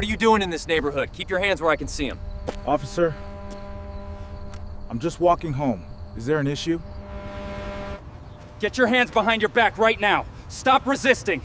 What are you doing in this neighborhood? Keep your hands where I can see them. Officer, I'm just walking home. Is there an issue? Get your hands behind your back right now. Stop resisting.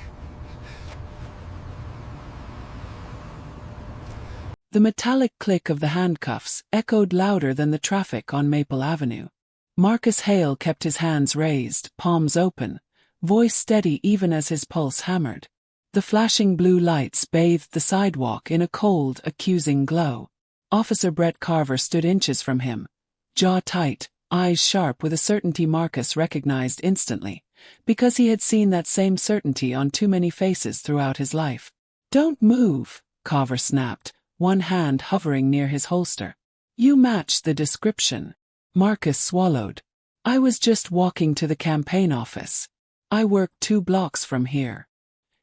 The metallic click of the handcuffs echoed louder than the traffic on Maple Avenue. Marcus Hale kept his hands raised, palms open, voice steady even as his pulse hammered. The flashing blue lights bathed the sidewalk in a cold, accusing glow. Officer Brett Carver stood inches from him, jaw tight, eyes sharp with a certainty Marcus recognized instantly, because he had seen that same certainty on too many faces throughout his life. "Don't move," Carver snapped, one hand hovering near his holster. "You match the description." Marcus swallowed. "I was just walking to the campaign office. I work 2 blocks from here."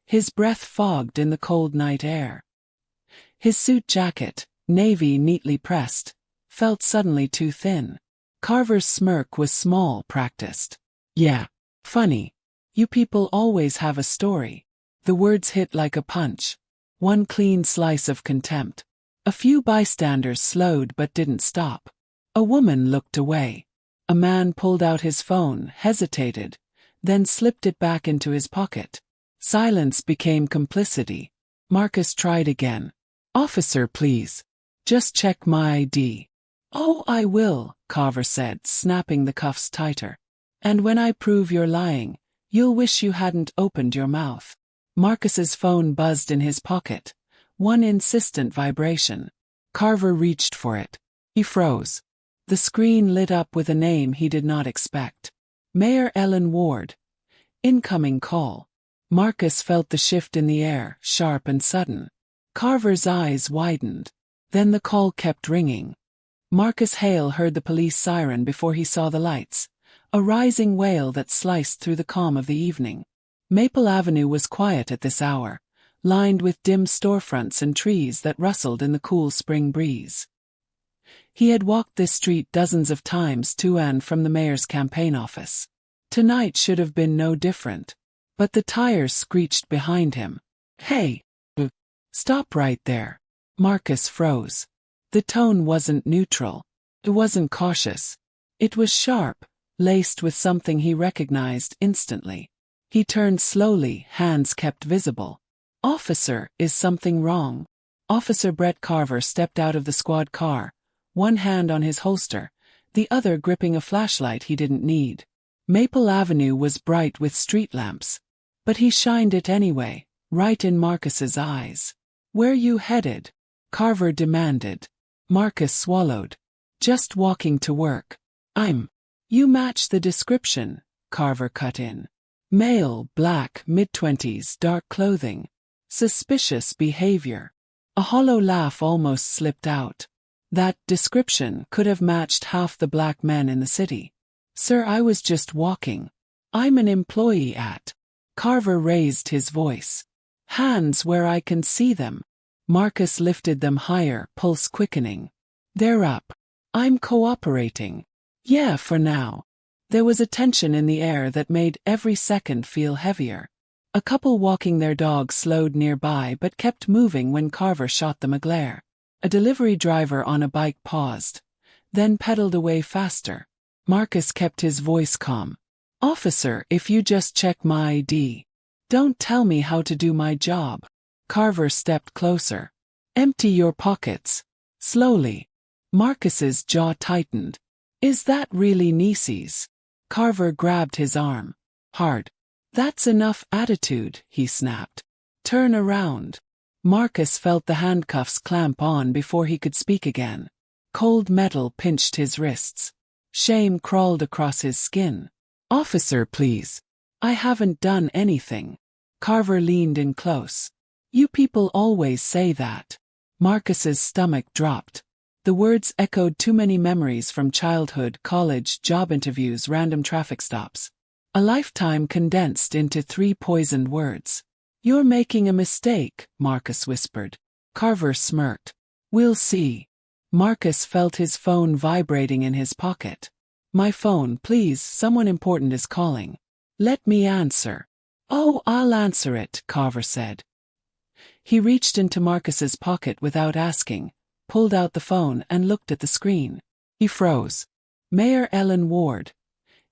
His breath fogged in the cold night air. His suit jacket, navy neatly pressed, felt suddenly too thin. Carver's smirk was small, practiced. "Yeah. Funny. You people always have a story." The words hit like a punch. One clean slice of contempt. A few bystanders slowed but didn't stop. A woman looked away. A man pulled out his phone, hesitated, then slipped it back into his pocket. Silence became complicity. Marcus tried again. "Officer, please. Just check my ID." "Oh, I will," Carver said, snapping the cuffs tighter. "And when I prove you're lying, you'll wish you hadn't opened your mouth." Marcus's phone buzzed in his pocket, one insistent vibration. Carver reached for it. He froze. The screen lit up with a name he did not expect. Mayor Ellen Ward. Incoming call. Marcus felt the shift in the air, sharp and sudden. Carver's eyes widened. Then the call kept ringing. Marcus Hale heard the police siren before he saw the lights, a rising wail that sliced through the calm of the evening. Maple Avenue was quiet at this hour, lined with dim storefronts and trees that rustled in the cool spring breeze. He had walked this street dozens of times to and from the mayor's campaign office. Tonight should have been no different. But the tires screeched behind him. "Hey! Stop right there." Marcus froze. The tone wasn't neutral. It wasn't cautious. It was sharp, laced with something he recognized instantly. He turned slowly, hands kept visible. "Officer, is something wrong?" Officer Brett Carver stepped out of the squad car, one hand on his holster, the other gripping a flashlight he didn't need. Maple Avenue was bright with street lamps. But he shined it anyway, right in Marcus's eyes. "Where you headed?" Carver demanded. Marcus swallowed. "Just walking to work." You match the description," Carver cut in. "Male, black, mid-20s, dark clothing. Suspicious behavior." A hollow laugh almost slipped out. That description could have matched half the black men in the city. "Sir, I was just walking. I'm an employee at..." Carver raised his voice. "Hands where I can see them." Marcus lifted them higher, pulse quickening. "They're up. I'm cooperating." "Yeah, for now." There was a tension in the air that made every second feel heavier. A couple walking their dog slowed nearby but kept moving when Carver shot them a glare. A delivery driver on a bike paused, then pedaled away faster. Marcus kept his voice calm. "Officer, if you just check my ID. Don't tell me how to do my job." Carver stepped closer. "Empty your pockets." Slowly. Marcus's jaw tightened. "Is that really Nisi's?" Carver grabbed his arm. Hard. "That's enough attitude," he snapped. "Turn around." Marcus felt the handcuffs clamp on before he could speak again. Cold metal pinched his wrists. Shame crawled across his skin. "Officer, please. I haven't done anything." Carver leaned in close. "You people always say that." Marcus's stomach dropped. The words echoed too many memories from childhood, college, job interviews, random traffic stops. A lifetime condensed into 3 poisoned words. "You're making a mistake," Marcus whispered. Carver smirked. "We'll see." Marcus felt his phone vibrating in his pocket. "My phone, please, someone important is calling." "Let me answer." "Oh, I'll answer it," Carver said. He reached into Marcus's pocket without asking, pulled out the phone and looked at the screen. He froze. Mayor Ellen Ward.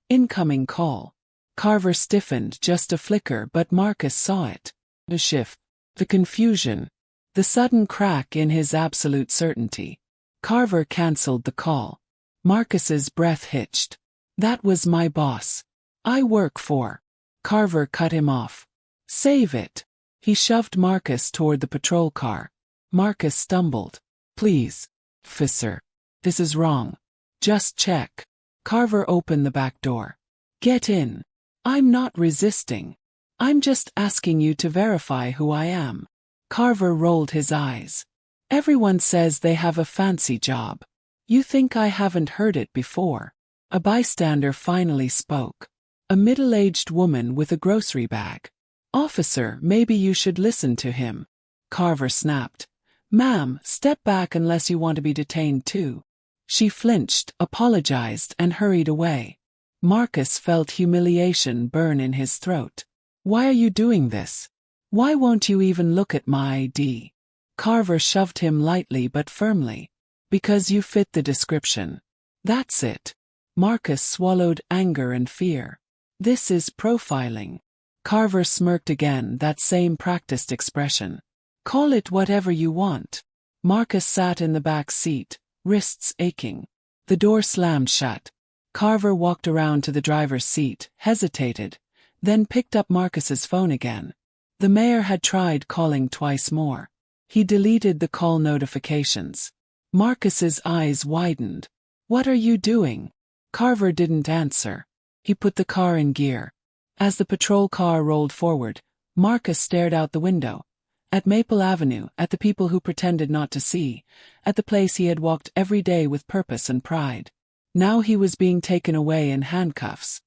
Incoming call. Carver stiffened just a flicker, but Marcus saw it. The shift. The confusion. The sudden crack in his absolute certainty. Carver cancelled the call. Marcus's breath hitched. That was my boss. I work for. Carver cut him off. Save it. He shoved Marcus toward the patrol car. Marcus stumbled. Please, officer. This is wrong. Just check. Carver opened the back door. Get in. I'm not resisting. I'm just asking you to verify who I am. Carver rolled his eyes. Everyone says they have a fancy job. You think I haven't heard it before? A bystander finally spoke. A middle-aged woman with a grocery bag. Officer, maybe you should listen to him. Carver snapped. Ma'am, step back unless you want to be detained too. She flinched, apologized, and hurried away. Marcus felt humiliation burn in his throat. Why are you doing this? Why won't you even look at my ID? Carver shoved him lightly but firmly. Because you fit the description. That's it. Marcus swallowed anger and fear. This is profiling. Carver smirked again, that same practiced expression. Call it whatever you want. Marcus sat in the back seat, wrists aching. The door slammed shut. Carver walked around to the driver's seat, hesitated, then picked up Marcus's phone again. The mayor had tried calling twice more. He deleted the call notifications. Marcus's eyes widened. What are you doing? Carver didn't answer. He put the car in gear. As the patrol car rolled forward, Marcus stared out the window. At Maple Avenue, at the people who pretended not to see, at the place he had walked every day with purpose and pride. Now he was being taken away in handcuffs.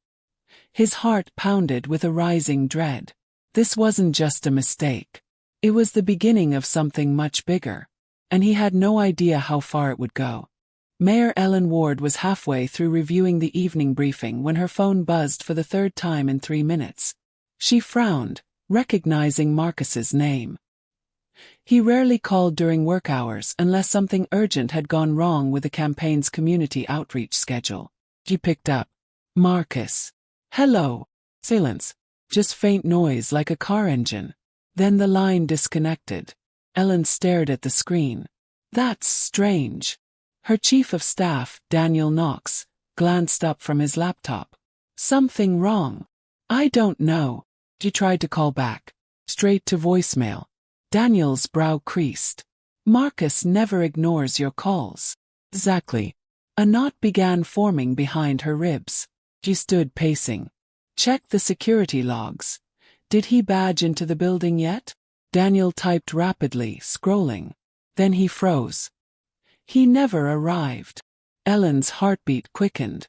His heart pounded with a rising dread. This wasn't just a mistake. It was the beginning of something much bigger. And he had no idea how far it would go. Mayor Ellen Ward was halfway through reviewing the evening briefing when her phone buzzed for the third time in 3 minutes. She frowned, recognizing Marcus's name. He rarely called during work hours unless something urgent had gone wrong with the campaign's community outreach schedule. She picked up. Marcus. Hello. Silence. Just faint noise like a car engine. Then the line disconnected. Ellen stared at the screen. That's strange. Her chief of staff, Daniel Knox, glanced up from his laptop. Something wrong. I don't know. She tried to call back. Straight to voicemail. Daniel's brow creased. Marcus never ignores your calls. Exactly. A knot began forming behind her ribs. She stood pacing. Check the security logs. Did he badge into the building yet? Daniel typed rapidly, scrolling. Then he froze. He never arrived. Ellen's heartbeat quickened.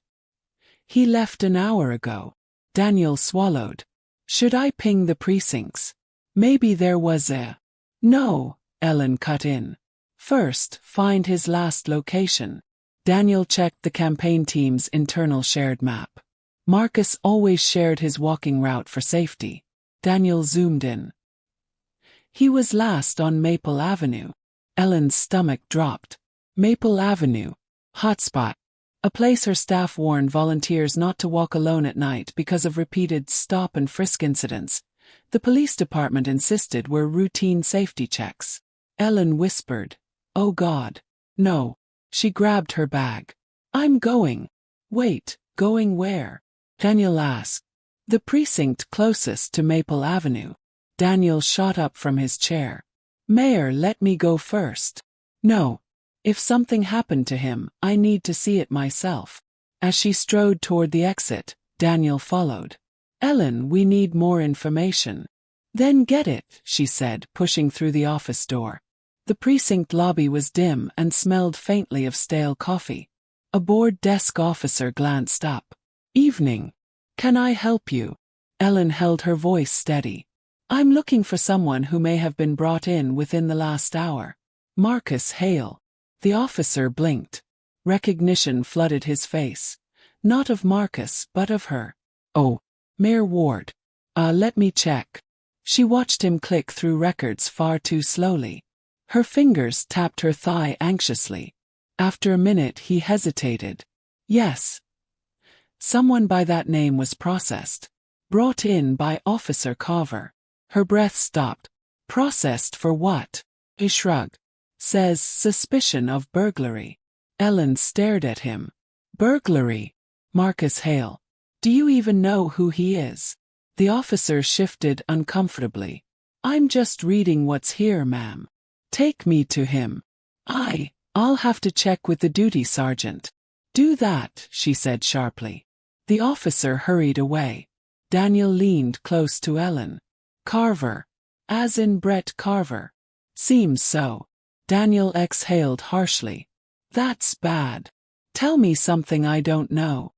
He left an hour ago. Daniel swallowed. Should I ping the precincts? Maybe there was a... No, Ellen cut in. First, find his last location. Daniel checked the campaign team's internal shared map. Marcus always shared his walking route for safety. Daniel zoomed in. He was last on Maple Avenue. Ellen's stomach dropped. Maple Avenue. Hotspot. A place her staff warned volunteers not to walk alone at night because of repeated stop-and-frisk incidents. The police department insisted were routine safety checks. Ellen whispered, "Oh God. No." She grabbed her bag. "I'm going." "Wait, going where?" Daniel asked. "The precinct closest to Maple Avenue." Daniel shot up from his chair. "Mayor, let me go first." "No. If something happened to him, I need to see it myself." As she strode toward the exit, Daniel followed. "Ellen, we need more information." "Then get it," she said, pushing through the office door. The precinct lobby was dim and smelled faintly of stale coffee. A bored desk officer glanced up. "Evening. Can I help you?" Ellen held her voice steady. "I'm looking for someone who may have been brought in within the last hour." "Marcus Hale." The officer blinked. Recognition flooded his face. Not of Marcus, but of her. "Oh, Mayor Ward. Let me check." She watched him click through records far too slowly. Her fingers tapped her thigh anxiously. After a minute he hesitated. Yes. Someone by that name was processed. Brought in by Officer Carver. Her breath stopped. Processed for what? He shrugged. Says suspicion of burglary. Ellen stared at him. Burglary? Marcus Hale. Do you even know who he is? The officer shifted uncomfortably. I'm just reading what's here, ma'am. Take me to him. I'll have to check with the duty sergeant. Do that, she said sharply. The officer hurried away. Daniel leaned close to Ellen. Carver. As in Brett Carver. Seems so. Daniel exhaled harshly. That's bad. Tell me something I don't know.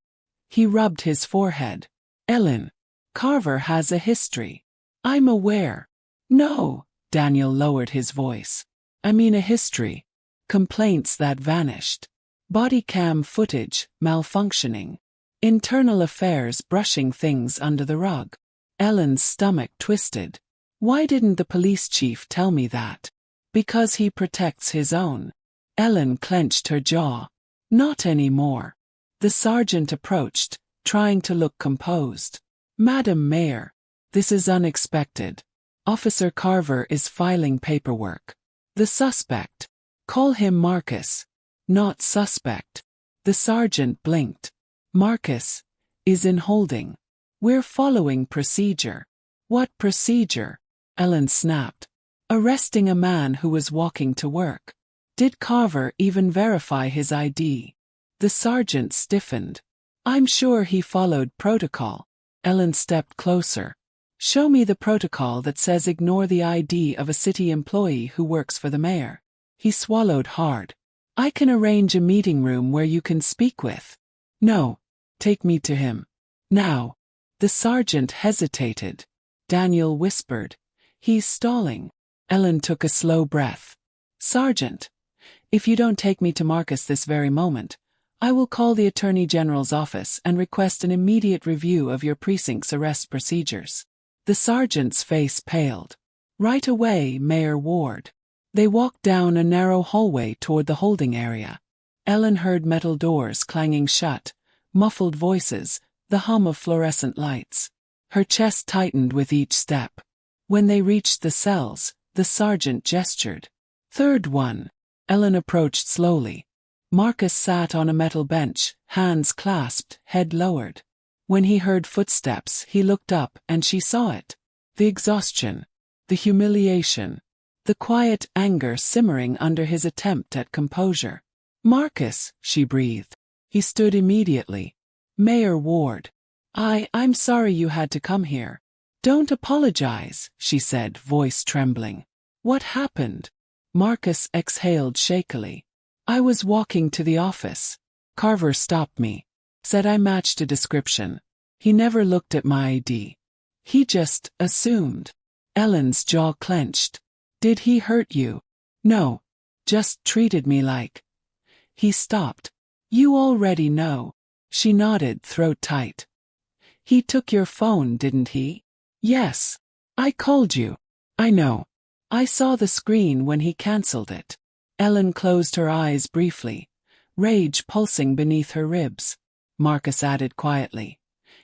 He rubbed his forehead. Ellen. Carver has a history. I'm aware. No, Daniel lowered his voice. I mean a history. Complaints that vanished. Body cam footage, malfunctioning. Internal affairs brushing things under the rug. Ellen's stomach twisted. Why didn't the police chief tell me that? Because he protects his own. Ellen clenched her jaw. Not anymore. The sergeant approached, trying to look composed. Madam Mayor, this is unexpected. Officer Carver is filing paperwork. The suspect. Call him Marcus. Not suspect. The sergeant blinked. Marcus is in holding. We're following procedure. What procedure? Ellen snapped. Arresting a man who was walking to work. Did Carver even verify his ID? The sergeant stiffened. I'm sure he followed protocol. Ellen stepped closer. Show me the protocol that says ignore the ID of a city employee who works for the mayor. He swallowed hard. I can arrange a meeting room where you can speak with. No. Take me to him. Now. The sergeant hesitated. Daniel whispered. He's stalling. Ellen took a slow breath. Sergeant, if you don't take me to Marcus this very moment, I will call the Attorney General's office and request an immediate review of your precinct's arrest procedures. The sergeant's face paled. Right away, Mayor Ward. They walked down a narrow hallway toward the holding area. Ellen heard metal doors clanging shut, muffled voices, the hum of fluorescent lights. Her chest tightened with each step. When they reached the cells, the sergeant gestured. Third one. Ellen approached slowly. Marcus sat on a metal bench, hands clasped, head lowered. When he heard footsteps, he looked up and she saw it. The exhaustion. The humiliation. The quiet anger simmering under his attempt at composure. Marcus, she breathed. He stood immediately. Mayor Ward. I'm sorry you had to come here. Don't apologize, she said, voice trembling. What happened? Marcus exhaled shakily. I was walking to the office. Carver stopped me. Said I matched a description. He never looked at my ID. He just assumed. Ellen's jaw clenched. Did he hurt you? No. Just treated me like. He stopped. You already know. She nodded, throat tight. He took your phone, didn't he? Yes. I called you. I know. I saw the screen when he cancelled it. Ellen closed her eyes briefly, rage pulsing beneath her ribs. Marcus added quietly.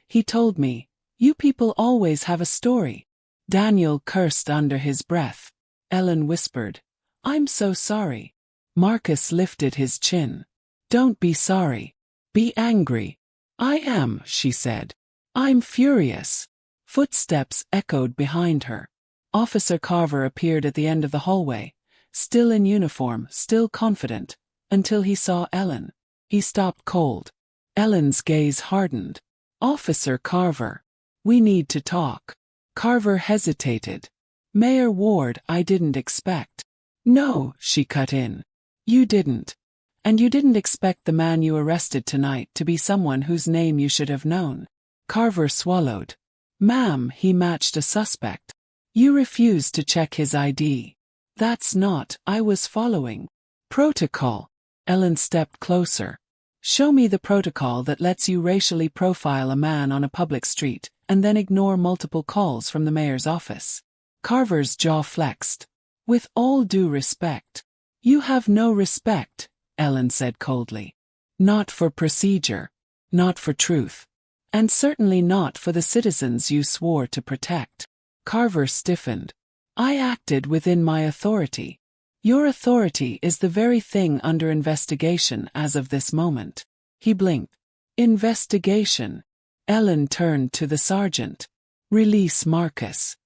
He told me, you people always have a story. Daniel cursed under his breath. Ellen whispered, I'm so sorry. Marcus lifted his chin. Don't be sorry. Be angry. I am, she said. I'm furious. Footsteps echoed behind her. Officer Carver appeared at the end of the hallway, still in uniform, still confident, until he saw Ellen. He stopped cold. Ellen's gaze hardened. Officer Carver. We need to talk. Carver hesitated. Mayor Ward, I didn't expect. No, she cut in. You didn't. And you didn't expect the man you arrested tonight to be someone whose name you should have known. Carver swallowed. Ma'am, he matched a suspect. You refused to check his ID. That's not, I was following. Protocol. Ellen stepped closer. Show me the protocol that lets you racially profile a man on a public street, and then ignore multiple calls from the mayor's office. Carver's jaw flexed. With all due respect. You have no respect, Ellen said coldly. Not for procedure. Not for truth. And certainly not for the citizens you swore to protect. Carver stiffened. I acted within my authority. Your authority is the very thing under investigation as of this moment. He blinked. Investigation. Ellen turned to the sergeant. Release Marcus.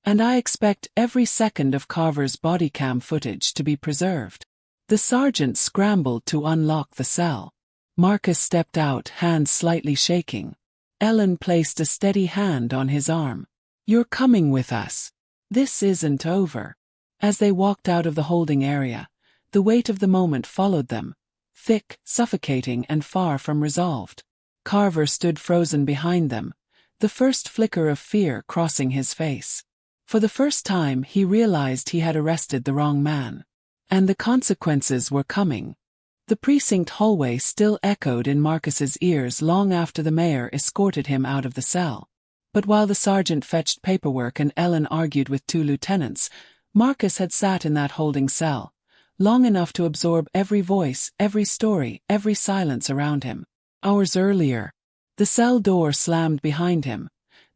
And I expect every second of Carver's body cam footage to be preserved. The sergeant scrambled to unlock the cell. Marcus stepped out, hands slightly shaking. Ellen placed a steady hand on his arm. You're coming with us. This isn't over. As they walked out of the holding area, the weight of the moment followed them, thick, suffocating and far from resolved. Carver stood frozen behind them, the first flicker of fear crossing his face. For the first time he realized he had arrested the wrong man. And the consequences were coming. The precinct hallway still echoed in Marcus's ears long after the mayor escorted him out of the cell. But while the sergeant fetched paperwork and Ellen argued with two lieutenants, Marcus had sat in that holding cell, long enough to absorb every voice, every story, every silence around him. Hours earlier, the cell door slammed behind him,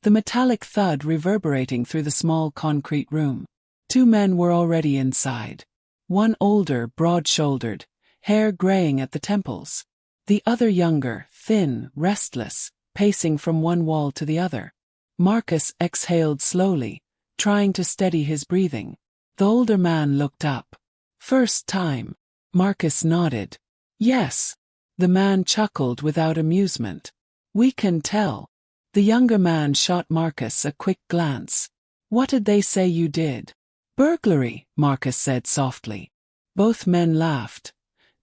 the metallic thud reverberating through the small concrete room. Two men were already inside. One older, broad-shouldered, hair graying at the temples. The other younger, thin, restless, pacing from one wall to the other. Marcus exhaled slowly, trying to steady his breathing. The older man looked up. First time. Marcus nodded. Yes. The man chuckled without amusement. We can tell. The younger man shot Marcus a quick glance. What did they say you did? Burglary, Marcus said softly. Both men laughed.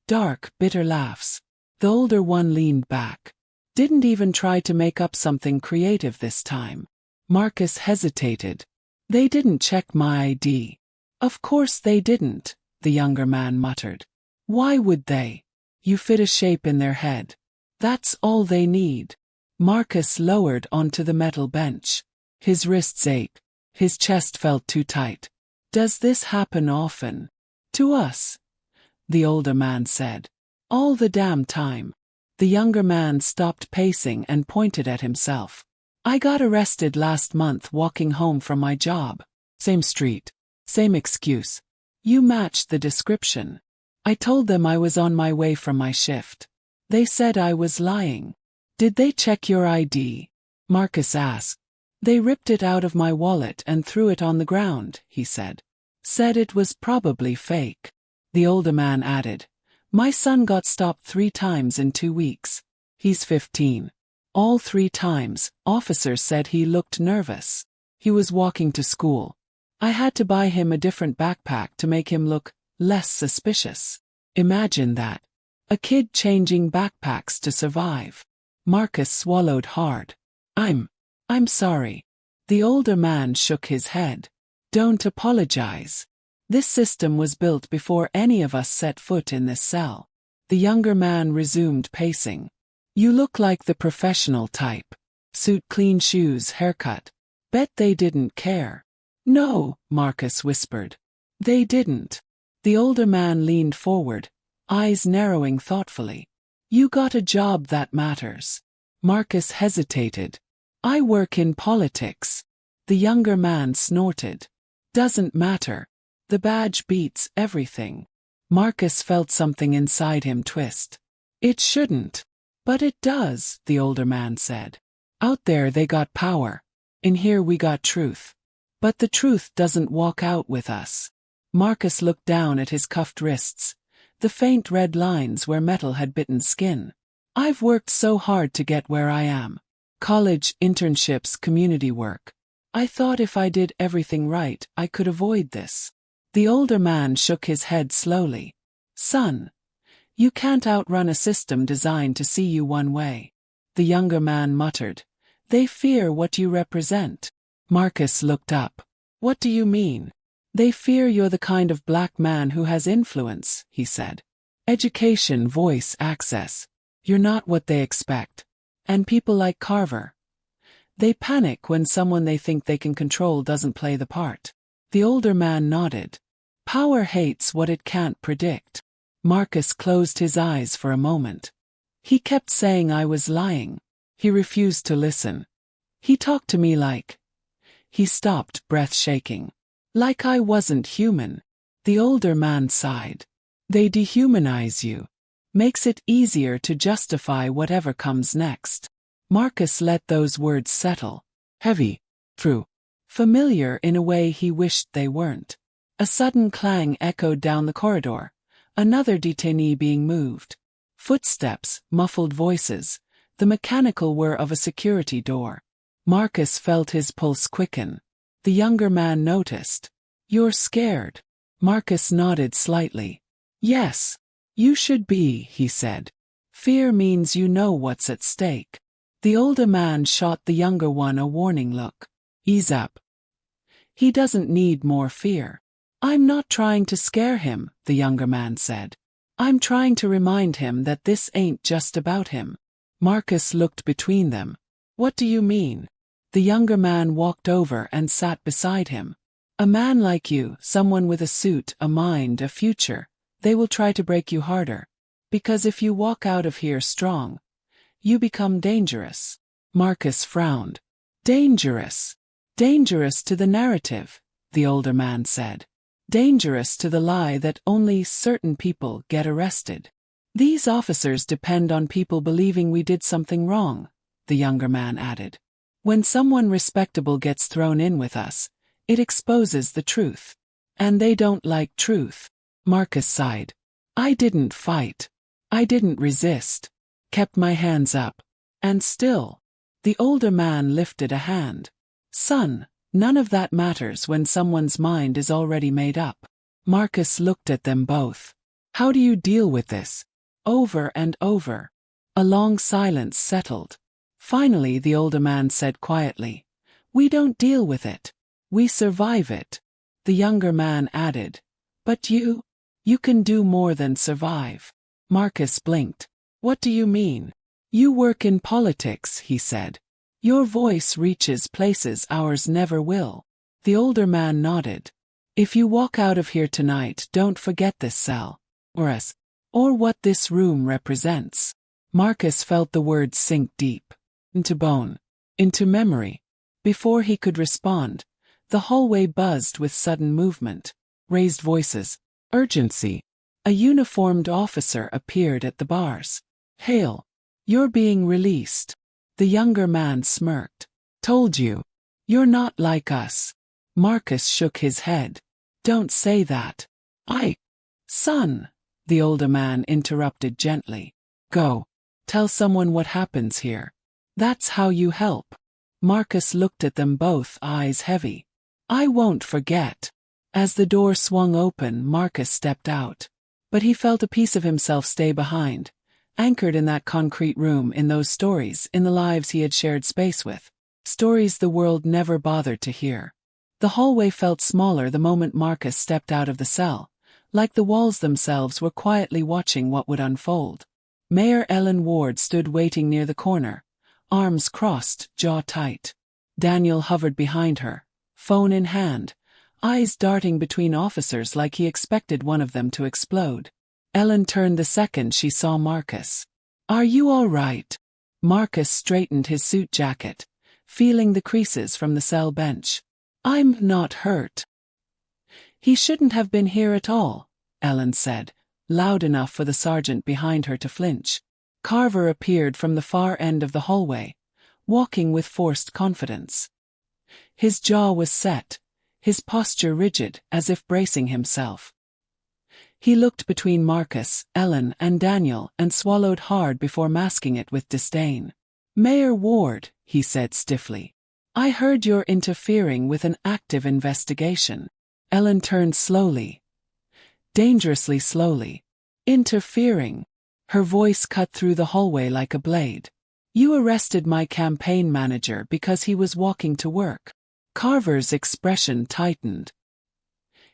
Dark, bitter laughs. The older one leaned back. Didn't even try to make up something creative this time. Marcus hesitated. They didn't check my ID. Of course they didn't, the younger man muttered. Why would they? You fit a shape in their head. That's all they need. Marcus lowered onto the metal bench. His wrists ached. His chest felt too tight. Does this happen often? To us? The older man said. All the damn time. The younger man stopped pacing and pointed at himself. I got arrested last month walking home from my job. Same street. Same excuse. You matched the description. I told them I was on my way from my shift. They said I was lying. Did they check your ID? Marcus asked. They ripped it out of my wallet and threw it on the ground, he said. Said it was probably fake. The older man added. My son got stopped 3 times in 2 weeks. He's 15. All 3 times, officers said he looked nervous. He was walking to school. I had to buy him a different backpack to make him look less suspicious. Imagine that. A kid changing backpacks to survive. Marcus swallowed hard. I'm sorry. The older man shook his head. Don't apologize. This system was built before any of us set foot in this cell. The younger man resumed pacing. You look like the professional type. Suit, clean shoes, haircut. Bet they didn't care. No, Marcus whispered. They didn't. The older man leaned forward, eyes narrowing thoughtfully. You got a job that matters. Marcus hesitated. I work in politics. The younger man snorted. Doesn't matter. The badge beats everything. Marcus felt something inside him twist. It shouldn't. But it does, the older man said. Out there they got power. In here we got truth. But the truth doesn't walk out with us. Marcus looked down at his cuffed wrists, the faint red lines where metal had bitten skin. I've worked so hard to get where I am. College, internships, community work. I thought if I did everything right, I could avoid this. The older man shook his head slowly. Son, you can't outrun a system designed to see you one way. The younger man muttered. They fear what you represent. Marcus looked up. What do you mean? They fear you're the kind of black man who has influence, he said. Education, voice, access. You're not what they expect. And people like Carver. They panic when someone they think they can control doesn't play the part. The older man nodded. Power hates what it can't predict. Marcus closed his eyes for a moment. He kept saying I was lying. He refused to listen. He talked to me like... He stopped, breath shaking. Like I wasn't human. The older man sighed. They dehumanize you. Makes it easier to justify whatever comes next. Marcus let those words settle. Heavy. True. Familiar in a way he wished they weren't. A sudden clang echoed down the corridor. Another detainee being moved. Footsteps, muffled voices, the mechanical whir of a security door. Marcus felt his pulse quicken. The younger man noticed. You're scared. Marcus nodded slightly. Yes. You should be, he said. Fear means you know what's at stake. The older man shot the younger one a warning look. Ease up. He doesn't need more fear. I'm not trying to scare him, the younger man said. I'm trying to remind him that this ain't just about him. Marcus looked between them. What do you mean? The younger man walked over and sat beside him. A man like you, someone with a suit, a mind, a future, they will try to break you harder. Because if you walk out of here strong, you become dangerous. Marcus frowned. Dangerous. Dangerous to the narrative, the older man said. Dangerous to the lie that only certain people get arrested. These officers depend on people believing we did something wrong, the younger man added. When someone respectable gets thrown in with us, it exposes the truth. And they don't like truth. Marcus sighed. I didn't fight. I didn't resist. Kept my hands up. And still. The older man lifted a hand. Son, none of that matters when someone's mind is already made up. Marcus looked at them both. How do you deal with this? Over and over. A long silence settled. Finally, the older man said quietly, we don't deal with it. We survive it. The younger man added, but you can do more than survive. Marcus blinked. What do you mean? You work in politics, he said. Your voice reaches places ours never will. The older man nodded. If you walk out of here tonight, don't forget this cell. Or us. Or what this room represents. Marcus felt the words sink deep. Into bone. Into memory. Before he could respond, the hallway buzzed with sudden movement. Raised voices. Urgency. A uniformed officer appeared at the bars. Hail. You're being released. The younger man smirked. Told you. You're not like us. Marcus shook his head. Don't say that. Son, the older man interrupted gently. Go. Tell someone what happens here. That's how you help. Marcus looked at them both, eyes heavy. I won't forget. As the door swung open, Marcus stepped out. But he felt a piece of himself stay behind. Anchored in that concrete room, in those stories, in the lives he had shared space with. Stories the world never bothered to hear. The hallway felt smaller the moment Marcus stepped out of the cell, like the walls themselves were quietly watching what would unfold. Mayor Ellen Ward stood waiting near the corner, arms crossed, jaw tight. Daniel hovered behind her, phone in hand, eyes darting between officers like he expected one of them to explode. Ellen turned the second she saw Marcus. Are you all right? Marcus straightened his suit jacket, feeling the creases from the cell bench. I'm not hurt. He shouldn't have been here at all, Ellen said, loud enough for the sergeant behind her to flinch. Carver appeared from the far end of the hallway, walking with forced confidence. His jaw was set, his posture rigid, as if bracing himself. He looked between Marcus, Ellen, and Daniel and swallowed hard before masking it with disdain. Mayor Ward, he said stiffly. I heard you're interfering with an active investigation. Ellen turned slowly. Dangerously slowly. Interfering. Her voice cut through the hallway like a blade. You arrested my campaign manager because he was walking to work. Carver's expression tightened.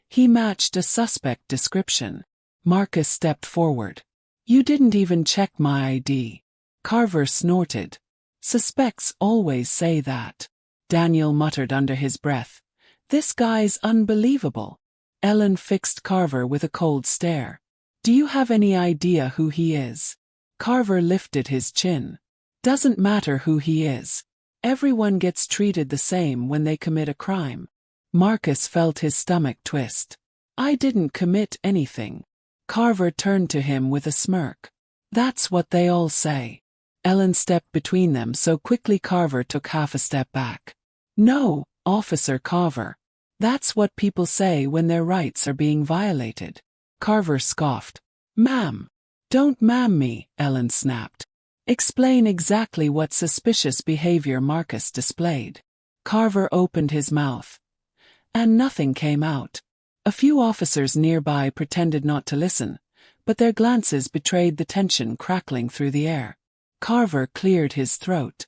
He matched a suspect description. Marcus stepped forward. You didn't even check my ID. Carver snorted. Suspects always say that. Daniel muttered under his breath. This guy's unbelievable. Ellen fixed Carver with a cold stare. Do you have any idea who he is? Carver lifted his chin. Doesn't matter who he is. Everyone gets treated the same when they commit a crime. Marcus felt his stomach twist. I didn't commit anything. Carver turned to him with a smirk. That's what they all say. Ellen stepped between them so quickly Carver took half a step back. No, Officer Carver. That's what people say when their rights are being violated. Carver scoffed. Ma'am. Don't ma'am me, Ellen snapped. Explain exactly what suspicious behavior Marcus displayed. Carver opened his mouth. And nothing came out. A few officers nearby pretended not to listen, but their glances betrayed the tension crackling through the air. Carver cleared his throat.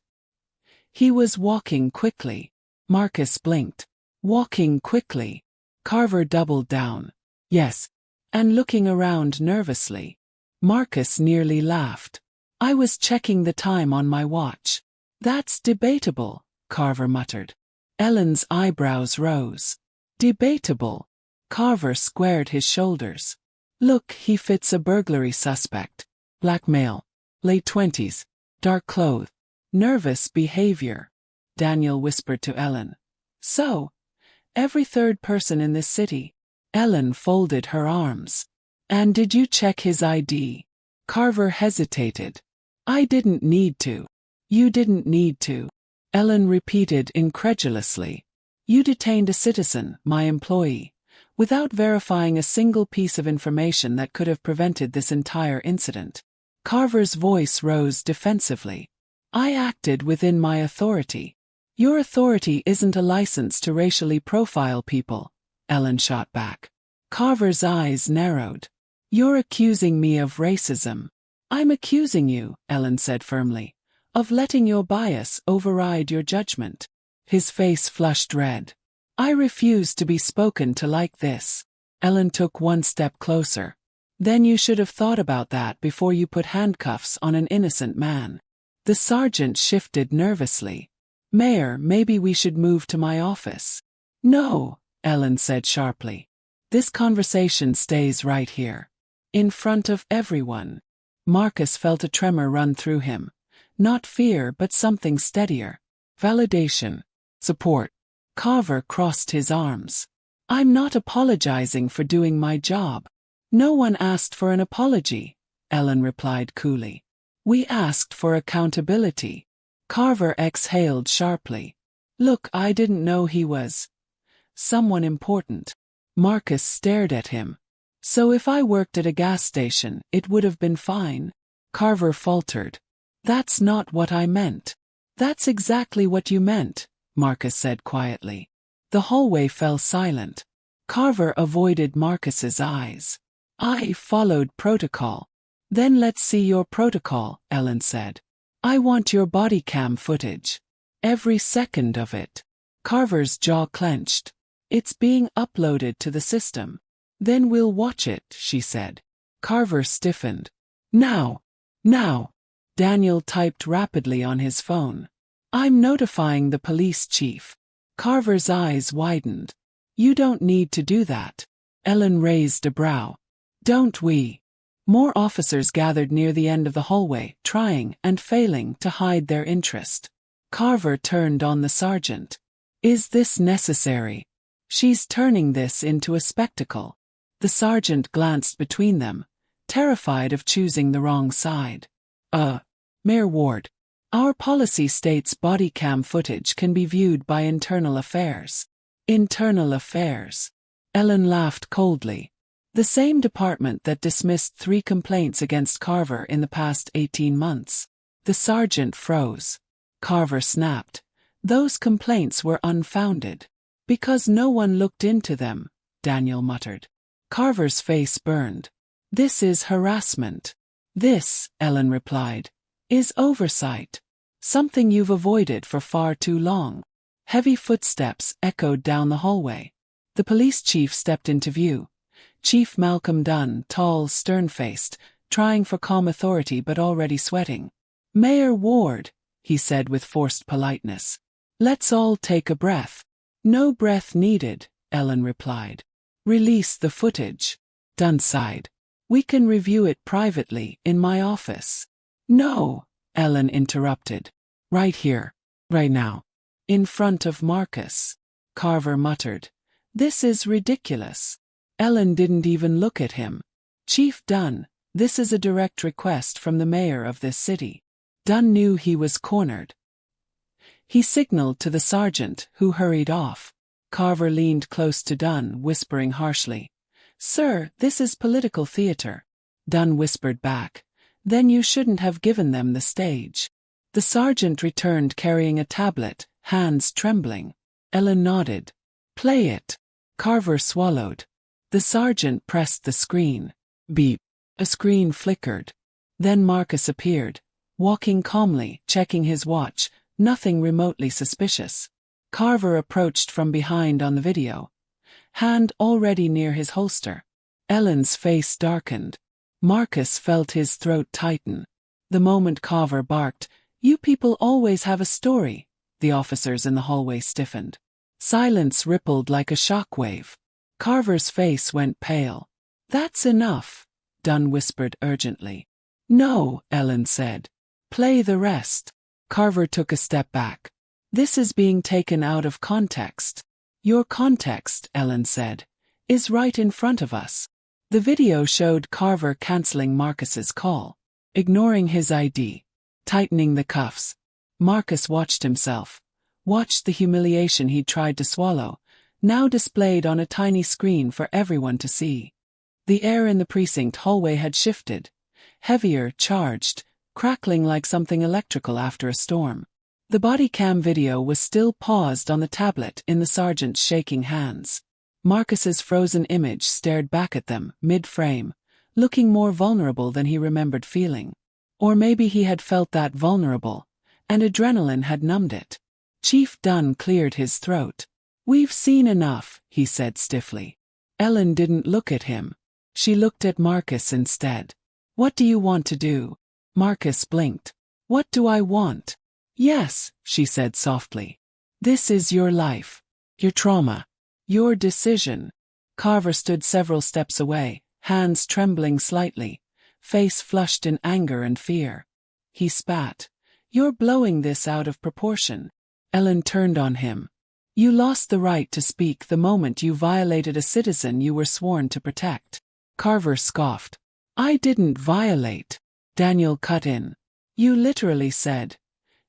He was walking quickly. Marcus blinked. Walking quickly. Carver doubled down. Yes. And looking around nervously. Marcus nearly laughed. I was checking the time on my watch. That's debatable, Carver muttered. Ellen's eyebrows rose. Debatable. Carver squared his shoulders. Look, he fits a burglary suspect. Black male. Late 20s. Dark clothes. Nervous behavior. Daniel whispered to Ellen. So, every third person in this city. Ellen folded her arms. And did you check his ID? Carver hesitated. I didn't need to. You didn't need to. Ellen repeated incredulously. You detained a citizen, my employee, without verifying a single piece of information that could have prevented this entire incident. Carver's voice rose defensively. I acted within my authority. Your authority isn't a license to racially profile people, Ellen shot back. Carver's eyes narrowed. You're accusing me of racism. I'm accusing you, Ellen said firmly, of letting your bias override your judgment. His face flushed red. I refuse to be spoken to like this. Ellen took one step closer. Then you should have thought about that before you put handcuffs on an innocent man. The sergeant shifted nervously. Mayor, maybe we should move to my office. No, Ellen said sharply. This conversation stays right here. In front of everyone. Marcus felt a tremor run through him. Not fear but something steadier. Validation. Support. Carver crossed his arms. I'm not apologizing for doing my job. No one asked for an apology, Ellen replied coolly. We asked for accountability. Carver exhaled sharply. Look, I didn't know he was someone important. Marcus stared at him. So if I worked at a gas station, it would have been fine? Carver faltered. That's not what I meant. That's exactly what you meant, Marcus said quietly. The hallway fell silent. Carver avoided Marcus's eyes. I followed protocol. Then let's see your protocol, Ellen said. I want your body cam footage. Every second of it. Carver's jaw clenched. It's being uploaded to the system. Then we'll watch it, she said. Carver stiffened. Now. Now. Daniel typed rapidly on his phone. I'm notifying the police chief. Carver's eyes widened. You don't need to do that. Ellen raised a brow. Don't we? More officers gathered near the end of the hallway, trying and failing to hide their interest. Carver turned on the sergeant. Is this necessary? She's turning this into a spectacle. The sergeant glanced between them, terrified of choosing the wrong side. Mayor Ward. Our policy states body cam footage can be viewed by Internal Affairs. Internal Affairs. Ellen laughed coldly. The same department that dismissed 3 complaints against Carver in the past 18 months. The sergeant froze. Carver snapped. Those complaints were unfounded. Because no one looked into them, Daniel muttered. Carver's face burned. This is harassment. This, Ellen replied, is oversight. Something you've avoided for far too long. Heavy footsteps echoed down the hallway. The police chief stepped into view. Chief Malcolm Dunn, tall, stern-faced, trying for calm authority but already sweating. Mayor Ward, he said with forced politeness. Let's all take a breath. No breath needed, Ellen replied. Release the footage. Dunn sighed. We can review it privately in my office. No, Ellen interrupted. Right here. Right now. In front of Marcus. Carver muttered. This is ridiculous. Ellen didn't even look at him. Chief Dunn, this is a direct request from the mayor of this city. Dunn knew he was cornered. He signaled to the sergeant, who hurried off. Carver leaned close to Dunn, whispering harshly. Sir, this is political theater. Dunn whispered back. Then you shouldn't have given them the stage. The sergeant returned carrying a tablet, hands trembling. Ellen nodded. Play it. Carver swallowed. The sergeant pressed the screen. Beep. A screen flickered. Then Marcus appeared, walking calmly, checking his watch, nothing remotely suspicious. Carver approached from behind on the video, hand already near his holster. Ellen's face darkened. Marcus felt his throat tighten. The moment Carver barked, You people always have a story, the officers in the hallway stiffened. Silence rippled like a shockwave. Carver's face went pale. That's enough, Dunn whispered urgently. No, Ellen said. Play the rest. Carver took a step back. This is being taken out of context. Your context, Ellen said, is right in front of us. The video showed Carver canceling Marcus's call, ignoring his ID, tightening the cuffs. Marcus watched himself, watched the humiliation he'd tried to swallow, now displayed on a tiny screen for everyone to see. The air in the precinct hallway had shifted, heavier, charged, crackling like something electrical after a storm. The body cam video was still paused on the tablet in the sergeant's shaking hands. Marcus's frozen image stared back at them, mid-frame, looking more vulnerable than he remembered feeling. Or maybe he had felt that vulnerable, and adrenaline had numbed it. Chief Dunn cleared his throat. We've seen enough, he said stiffly. Ellen didn't look at him. She looked at Marcus instead. What do you want to do? Marcus blinked. What do I want? Yes, she said softly. This is your life. Your trauma. Your decision. Carver stood several steps away, hands trembling slightly, face flushed in anger and fear. He spat. You're blowing this out of proportion. Ellen turned on him. You lost the right to speak the moment you violated a citizen you were sworn to protect. Carver scoffed. I didn't violate. Daniel cut in. You literally said,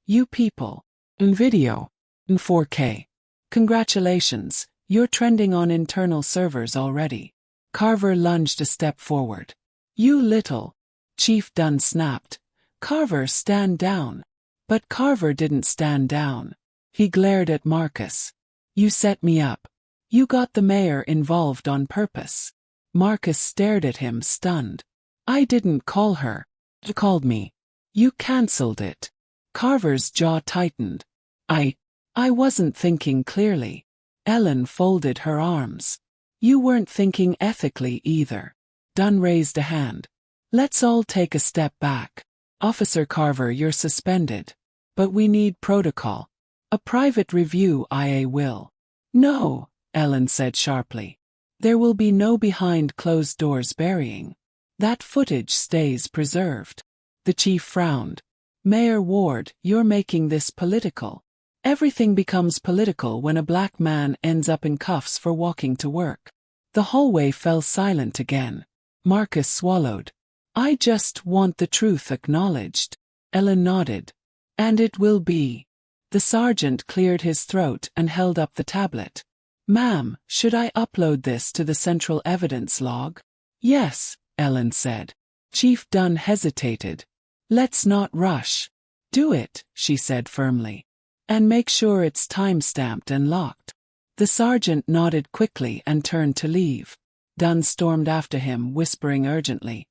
you people. In video. In 4K. Congratulations, you're trending on internal servers already. Carver lunged a step forward. You little. Chief Dunn snapped. Carver, stand down. But Carver didn't stand down. He glared at Marcus. You set me up. You got the mayor involved on purpose. Marcus stared at him, stunned. I didn't call her. You called me. You cancelled it. Carver's jaw tightened. I wasn't thinking clearly. Ellen folded her arms. You weren't thinking ethically either. Dunn raised a hand. Let's all take a step back. Officer Carver, you're suspended. But we need protocol. A private review, IA will. No, Ellen said sharply. There will be no behind closed doors burying. That footage stays preserved. The chief frowned. Mayor Ward, you're making this political. Everything becomes political when a black man ends up in cuffs for walking to work. The hallway fell silent again. Marcus swallowed. I just want the truth acknowledged. Ellen nodded. And it will be. The sergeant cleared his throat and held up the tablet. Ma'am, should I upload this to the central evidence log? Yes, Ellen said. Chief Dunn hesitated. Let's not rush. Do it, she said firmly. And make sure it's time-stamped and locked. The sergeant nodded quickly and turned to leave. Dunn stormed after him, whispering urgently.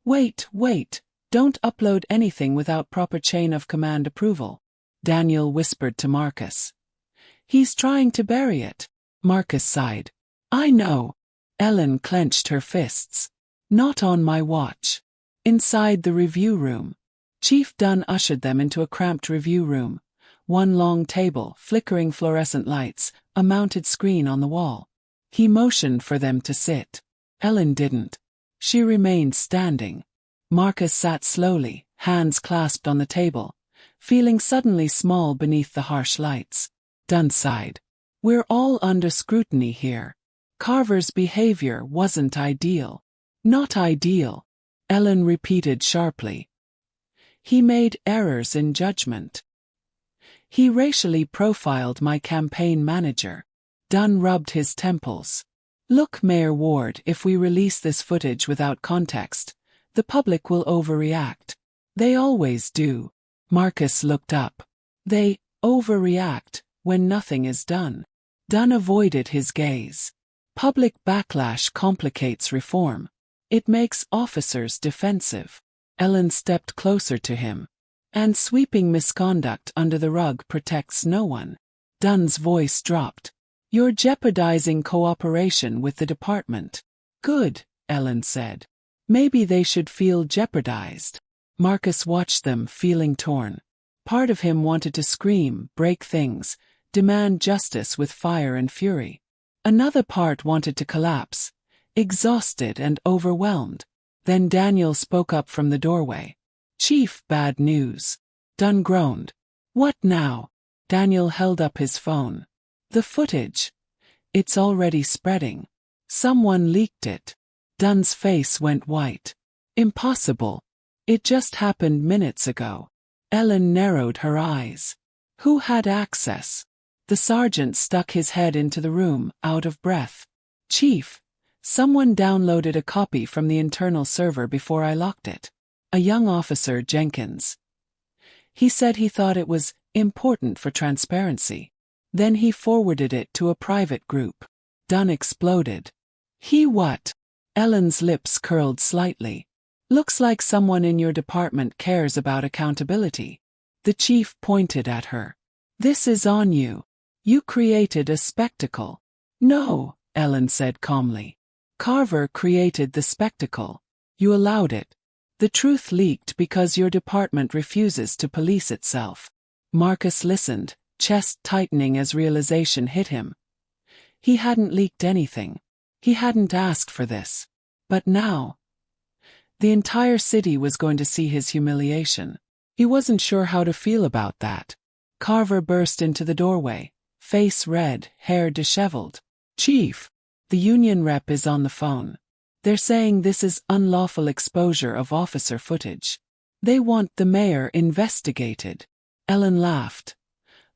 Wait, don't upload anything without proper chain of command approval. Daniel whispered to Marcus. He's trying to bury it. Marcus sighed. I know. Ellen clenched her fists. Not on my watch. Inside the review room. Chief Dunn ushered them into a cramped review room. One long table, flickering fluorescent lights, a mounted screen on the wall. He motioned for them to sit. Ellen didn't. She remained standing. Marcus sat slowly, hands clasped on the table, feeling suddenly small beneath the harsh lights. Dunn sighed. We're all under scrutiny here. Carver's behavior wasn't ideal. Not ideal, Ellen repeated sharply. He made errors in judgment. He racially profiled my campaign manager. Dunn rubbed his temples. Look, Mayor Ward, if we release this footage without context, the public will overreact. They always do. Marcus looked up. They overreact when nothing is done. Dunn avoided his gaze. Public backlash complicates reform. It makes officers defensive. Ellen stepped closer to him. And sweeping misconduct under the rug protects no one. Dunn's voice dropped. You're jeopardizing cooperation with the department. Good, Ellen said. Maybe they should feel jeopardized. Marcus watched them, feeling torn. Part of him wanted to scream, break things, demand justice with fire and fury. Another part wanted to collapse, exhausted and overwhelmed. Then Daniel spoke up from the doorway. Chief, bad news. Dunn groaned. What now? Daniel held up his phone. The footage. It's already spreading. Someone leaked it. Dunn's face went white. Impossible. It just happened minutes ago. Ellen narrowed her eyes. Who had access? The sergeant stuck his head into the room, out of breath. Chief, someone downloaded a copy from the internal server before I locked it. A young officer, Jenkins. He said he thought it was important for transparency. Then he forwarded it to a private group. Dunn exploded. He what? Ellen's lips curled slightly. Looks like someone in your department cares about accountability. The chief pointed at her. This is on you. You created a spectacle. No, Ellen said calmly. Carver created the spectacle. You allowed it. The truth leaked because your department refuses to police itself. Marcus listened, chest tightening as realization hit him. He hadn't leaked anything. He hadn't asked for this. But now, the entire city was going to see his humiliation. He wasn't sure how to feel about that. Carver burst into the doorway, face red, hair disheveled. Chief, the union rep is on the phone. They're saying this is unlawful exposure of officer footage. They want the mayor investigated. Ellen laughed.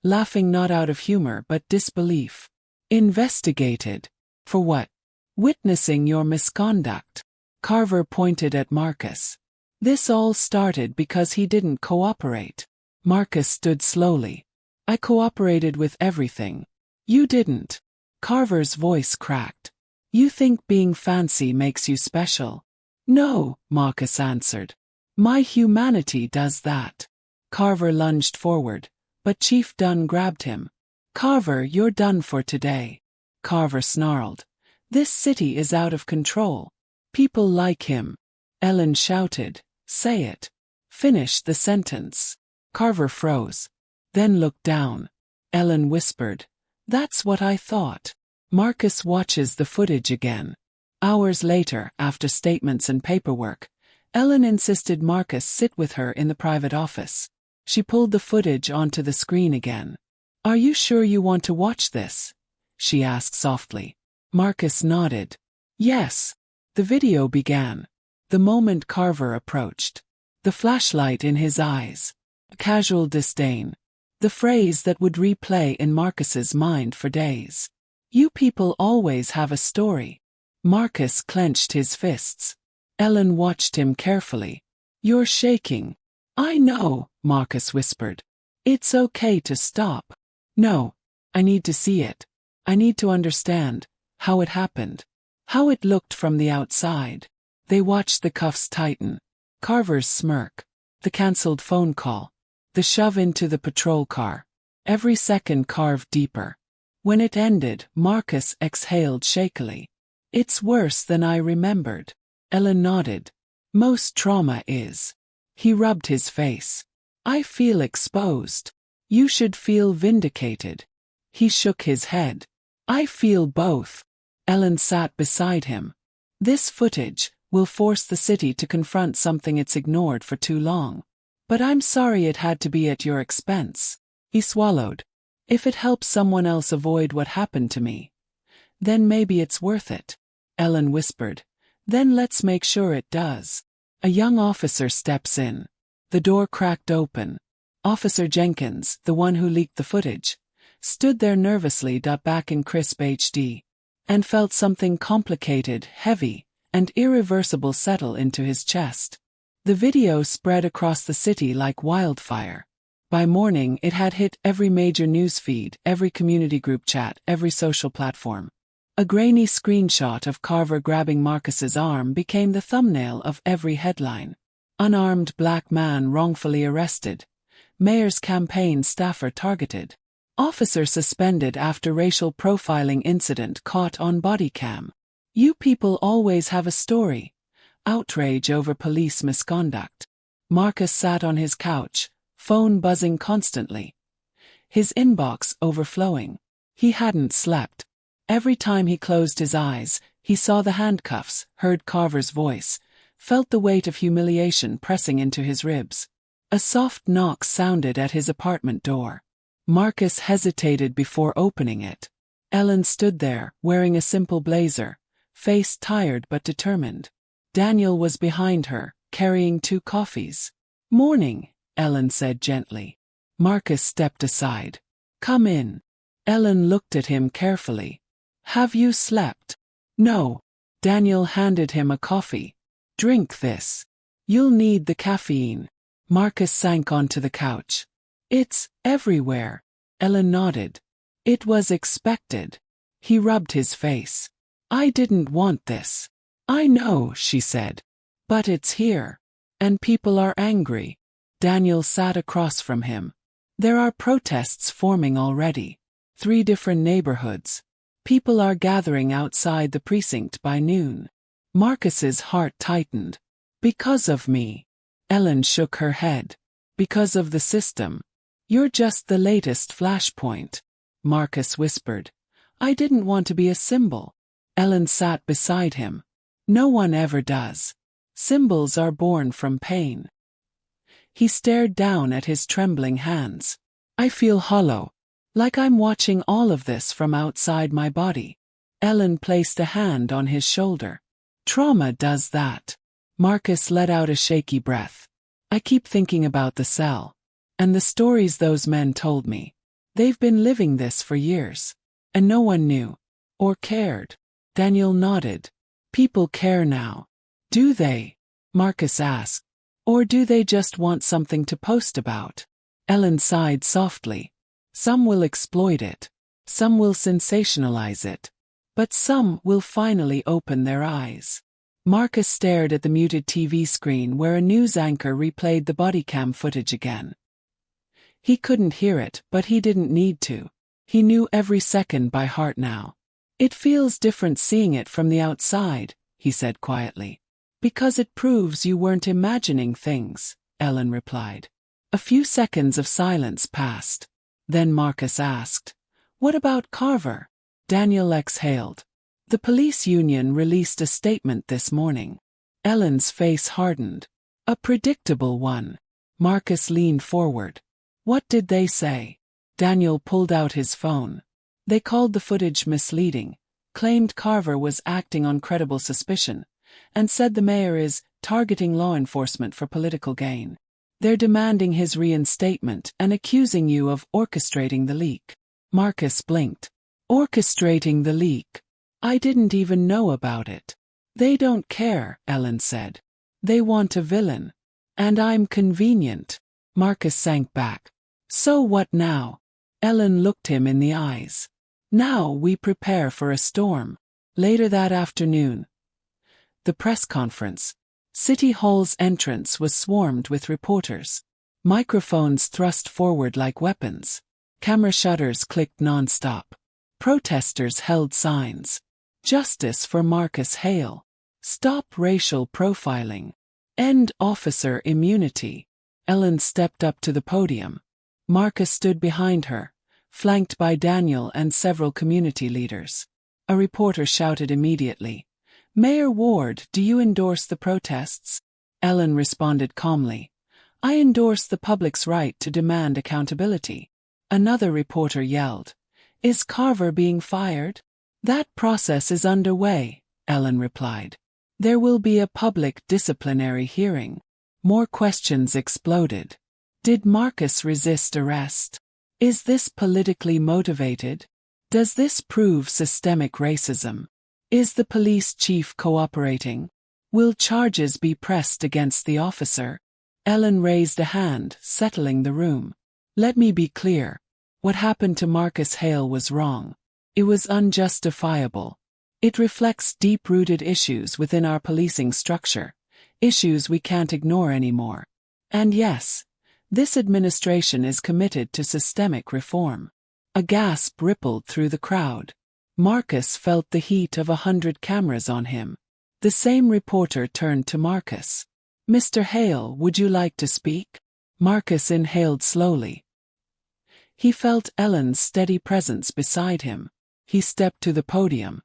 Laughing not out of humor but disbelief. Investigated? For what? Witnessing your misconduct. Carver pointed at Marcus. This all started because he didn't cooperate. Marcus stood slowly. I cooperated with everything. You didn't. Carver's voice cracked. You think being fancy makes you special? No, Marcus answered. My humanity does that. Carver lunged forward, but Chief Dunn grabbed him. Carver, you're done for today. Carver snarled. This city is out of control. People like him. Ellen shouted. Say it. Finish the sentence. Carver froze. Then looked down. Ellen whispered. That's what I thought. Marcus watches the footage again. Hours later, after statements and paperwork, Ellen insisted Marcus sit with her in the private office. She pulled the footage onto the screen again. Are you sure you want to watch this? She asked softly. Marcus nodded. Yes. The video began. The moment Carver approached. The flashlight in his eyes. A casual disdain. The phrase that would replay in Marcus's mind for days. You people always have a story. Marcus clenched his fists. Ellen watched him carefully. You're shaking. I know, Marcus whispered. It's okay to stop. No, I need to see it. I need to understand how it happened. How it looked from the outside. They watched the cuffs tighten. Carver's smirk. The cancelled phone call. The shove into the patrol car. Every second carved deeper. When it ended, Marcus exhaled shakily. It's worse than I remembered. Ellen nodded. Most trauma is. He rubbed his face. I feel exposed. You should feel vindicated. He shook his head. I feel both. Ellen sat beside him. This footage will force the city to confront something it's ignored for too long. But I'm sorry it had to be at your expense. He swallowed. If it helps someone else avoid what happened to me, then maybe it's worth it. Ellen whispered. Then let's make sure it does. A young officer steps in. The door cracked open. Officer Jenkins, the one who leaked the footage, stood there nervously back in crisp HD, and felt something complicated, heavy, and irreversible settle into his chest. The video spread across the city like wildfire. By morning it had hit every major news feed, every community group chat, every social platform. A grainy screenshot of Carver grabbing Marcus's arm became the thumbnail of every headline. Unarmed black man wrongfully arrested. Mayor's campaign staffer targeted. Officer suspended after racial profiling incident caught on body cam. You people always have a story. Outrage over police misconduct. Marcus sat on his couch, phone buzzing constantly. His inbox overflowing. He hadn't slept. Every time he closed his eyes, he saw the handcuffs, heard Carver's voice, felt the weight of humiliation pressing into his ribs. A soft knock sounded at his apartment door. Marcus hesitated before opening it. Ellen stood there, wearing a simple blazer, face tired but determined. Daniel was behind her, carrying 2 coffees. Morning, Ellen said gently. Marcus stepped aside. Come in. Ellen looked at him carefully. Have you slept? No. Daniel handed him a coffee. Drink this. You'll need the caffeine. Marcus sank onto the couch. It's everywhere. Ellen nodded. It was expected. He rubbed his face. I didn't want this. I know, she said. But it's here. And people are angry. Daniel sat across from him. There are protests forming already. 3 different neighborhoods. People are gathering outside the precinct by noon. Marcus's heart tightened. Because of me. Ellen shook her head. Because of the system. You're just the latest flashpoint. Marcus whispered. I didn't want to be a symbol. Ellen sat beside him. No one ever does. Symbols are born from pain. He stared down at his trembling hands. I feel hollow. Like I'm watching all of this from outside my body. Ellen placed a hand on his shoulder. Trauma does that. Marcus let out a shaky breath. I keep thinking about the cell. And the stories those men told me. They've been living this for years. And no one knew. Or cared. Daniel nodded. People care now. Do they? Marcus asked. Or do they just want something to post about? Ellen sighed softly. Some will exploit it. Some will sensationalize it. But some will finally open their eyes. Marcus stared at the muted TV screen where a news anchor replayed the bodycam footage again. He couldn't hear it, but he didn't need to. He knew every second by heart now. It feels different seeing it from the outside, he said quietly. Because it proves you weren't imagining things, Ellen replied. A few seconds of silence passed. Then Marcus asked, What about Carver? Daniel exhaled. The police union released a statement this morning. Ellen's face hardened. A predictable one. Marcus leaned forward. What did they say? Daniel pulled out his phone. They called the footage misleading, claimed Carver was acting on credible suspicion, and said the mayor is targeting law enforcement for political gain. They're demanding his reinstatement and accusing you of orchestrating the leak. Marcus blinked. Orchestrating the leak. I didn't even know about it. They don't care, Ellen said. They want a villain. And I'm convenient. Marcus sank back. So what now? Ellen looked him in the eyes. Now we prepare for a storm. Later that afternoon. The press conference. City Hall's entrance was swarmed with reporters. Microphones thrust forward like weapons. Camera shutters clicked non-stop. Protesters held signs. Justice for Marcus Hale. Stop racial profiling. End officer immunity. Ellen stepped up to the podium. Marcus stood behind her, flanked by Daniel and several community leaders. A reporter shouted immediately, "Mayor Ward, do you endorse the protests?" Ellen responded calmly, "I endorse the public's right to demand accountability." Another reporter yelled, "Is Carver being fired?" "That process is underway," Ellen replied. "There will be a public disciplinary hearing." More questions exploded. Did Marcus resist arrest? Is this politically motivated? Does this prove systemic racism? Is the police chief cooperating? Will charges be pressed against the officer? Ellen raised a hand, settling the room. "Let me be clear. What happened to Marcus Hale was wrong. It was unjustifiable. It reflects deep-rooted issues within our policing structure, issues we can't ignore anymore. And yes, this administration is committed to systemic reform." A gasp rippled through the crowd. Marcus felt the heat of 100 cameras on him. The same reporter turned to Marcus. "Mr. Hale, would you like to speak?" Marcus inhaled slowly. He felt Ellen's steady presence beside him. He stepped to the podium.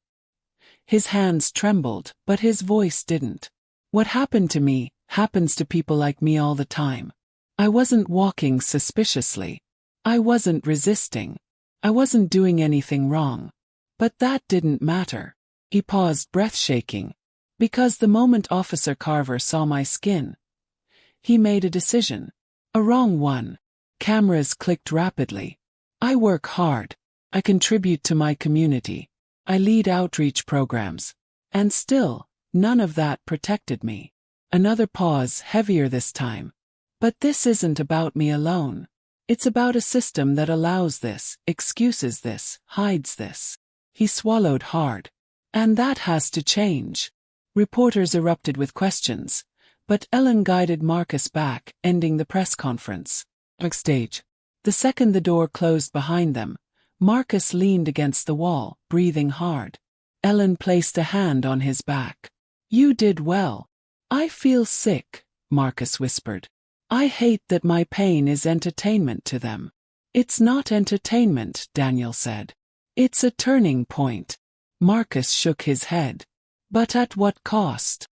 His hands trembled, but his voice didn't. "What happened to me happens to people like me all the time. I wasn't walking suspiciously. I wasn't resisting. I wasn't doing anything wrong. But that didn't matter." He paused, breath shaking. "Because the moment Officer Carver saw my skin, he made a decision. A wrong one." Cameras clicked rapidly. "I work hard. I contribute to my community. I lead outreach programs. And still, none of that protected me." Another pause, heavier this time. "But this isn't about me alone. It's about a system that allows this, excuses this, hides this." He swallowed hard. "And that has to change." Reporters erupted with questions, but Ellen guided Marcus back, ending the press conference. Backstage. The second the door closed behind them, Marcus leaned against the wall, breathing hard. Ellen placed a hand on his back. "You did well." "I feel sick," Marcus whispered. "I hate that my pain is entertainment to them." "It's not entertainment," Daniel said. "It's a turning point." Marcus shook his head. "But at what cost?"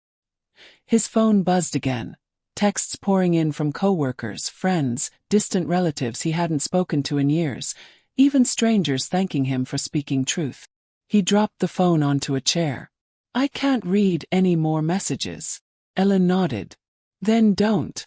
His phone buzzed again. Texts pouring in from coworkers, friends, distant relatives he hadn't spoken to in years, even strangers thanking him for speaking truth. He dropped the phone onto a chair. "I can't read any more messages." Ellen nodded. "Then don't."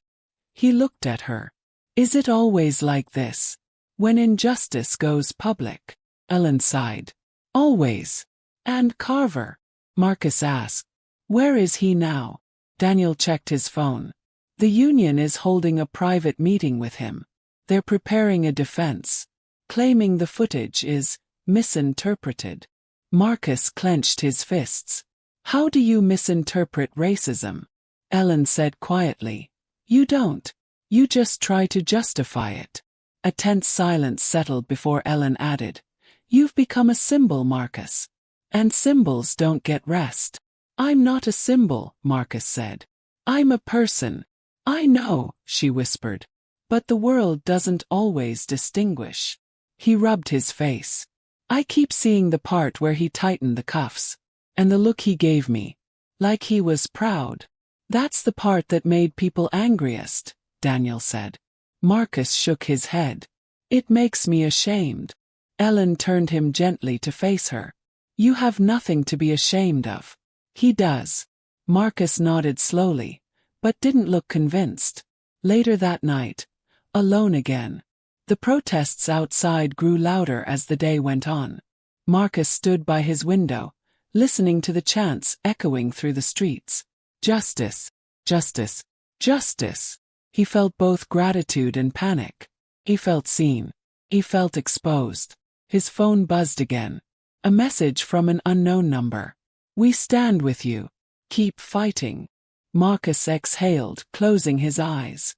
He looked at her. "Is it always like this? When injustice goes public?" Ellen sighed. "Always." "And Carver?" Marcus asked. "Where is he now?" Daniel checked his phone. "The union is holding a private meeting with him. They're preparing a defense, claiming the footage is misinterpreted." Marcus clenched his fists. "How do you misinterpret racism?" Ellen said quietly. "You don't. You just try to justify it." A tense silence settled before Ellen added, "You've become a symbol, Marcus. And symbols don't get rest." "I'm not a symbol," Marcus said. "I'm a person." "I know," she whispered. "But the world doesn't always distinguish." He rubbed his face. "I keep seeing the part where he tightened the cuffs. And the look he gave me. Like he was proud. That's the part that made people angriest," Daniel said. Marcus shook his head. "It makes me ashamed." Ellen turned him gently to face her. "You have nothing to be ashamed of." "He does." Marcus nodded slowly, but didn't look convinced. Later that night, alone again. The protests outside grew louder as the day went on. Marcus stood by his window, listening to the chants echoing through the streets. Justice, justice, justice. He felt both gratitude and panic. He felt seen. He felt exposed. His phone buzzed again. A message from an unknown number. "We stand with you. Keep fighting." Marcus exhaled, closing his eyes.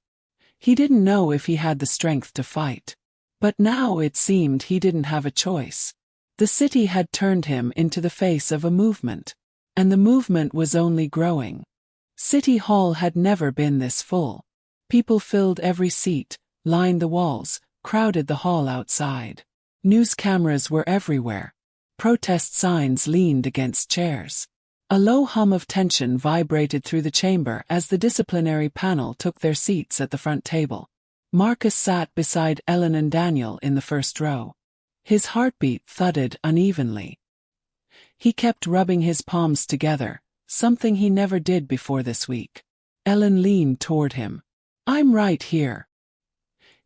He didn't know if he had the strength to fight. But now it seemed he didn't have a choice. The city had turned him into the face of a movement. And the movement was only growing. City Hall had never been this full. People filled every seat, lined the walls, crowded the hall outside. News cameras were everywhere. Protest signs leaned against chairs. A low hum of tension vibrated through the chamber as the disciplinary panel took their seats at the front table. Marcus sat beside Ellen and Daniel in the first row. His heartbeat thudded unevenly. He kept rubbing his palms together, something he never did before this week. Ellen leaned toward him. "I'm right here."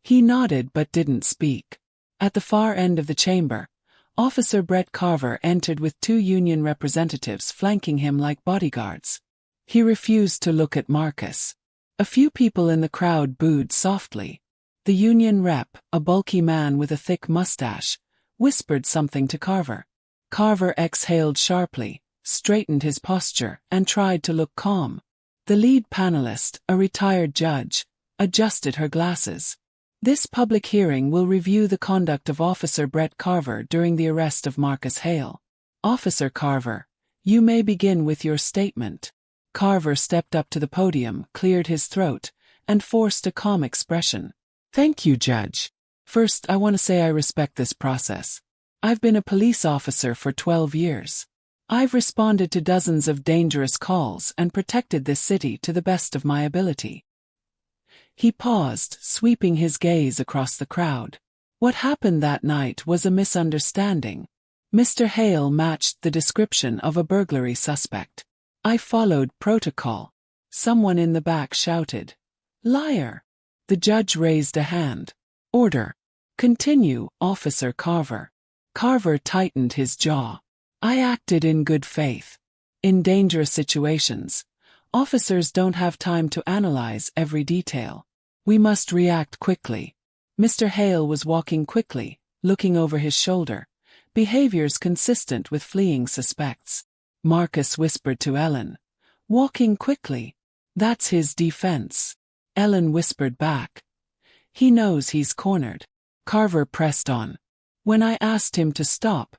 He nodded but didn't speak. At the far end of the chamber, Officer Brett Carver entered with 2 union representatives flanking him like bodyguards. He refused to look at Marcus. A few people in the crowd booed softly. The union rep, a bulky man with a thick mustache, whispered something to Carver. Carver exhaled sharply, straightened his posture, and tried to look calm. The lead panelist, a retired judge, adjusted her glasses. "This public hearing will review the conduct of Officer Brett Carver during the arrest of Marcus Hale. Officer Carver, you may begin with your statement." Carver stepped up to the podium, cleared his throat, and forced a calm expression. "Thank you, Judge. First, I want to say I respect this process. I've been a police officer for 12 years. I've responded to dozens of dangerous calls and protected this city to the best of my ability." He paused, sweeping his gaze across the crowd. What happened that night was a misunderstanding. Mr. Hale matched the description of a burglary suspect. "I followed protocol." Someone in the back shouted, "Liar!" The judge raised a hand. "Order. Continue, Officer Carver." Carver tightened his jaw. "I acted in good faith. In dangerous situations, officers don't have time to analyze every detail. We must react quickly." Mr. Hale was walking quickly, looking over his shoulder, behaviors consistent with fleeing suspects. Marcus whispered to Ellen, "Walking quickly. That's his defense." Ellen whispered back, "He knows he's cornered." Carver pressed on. "When I asked him to stop,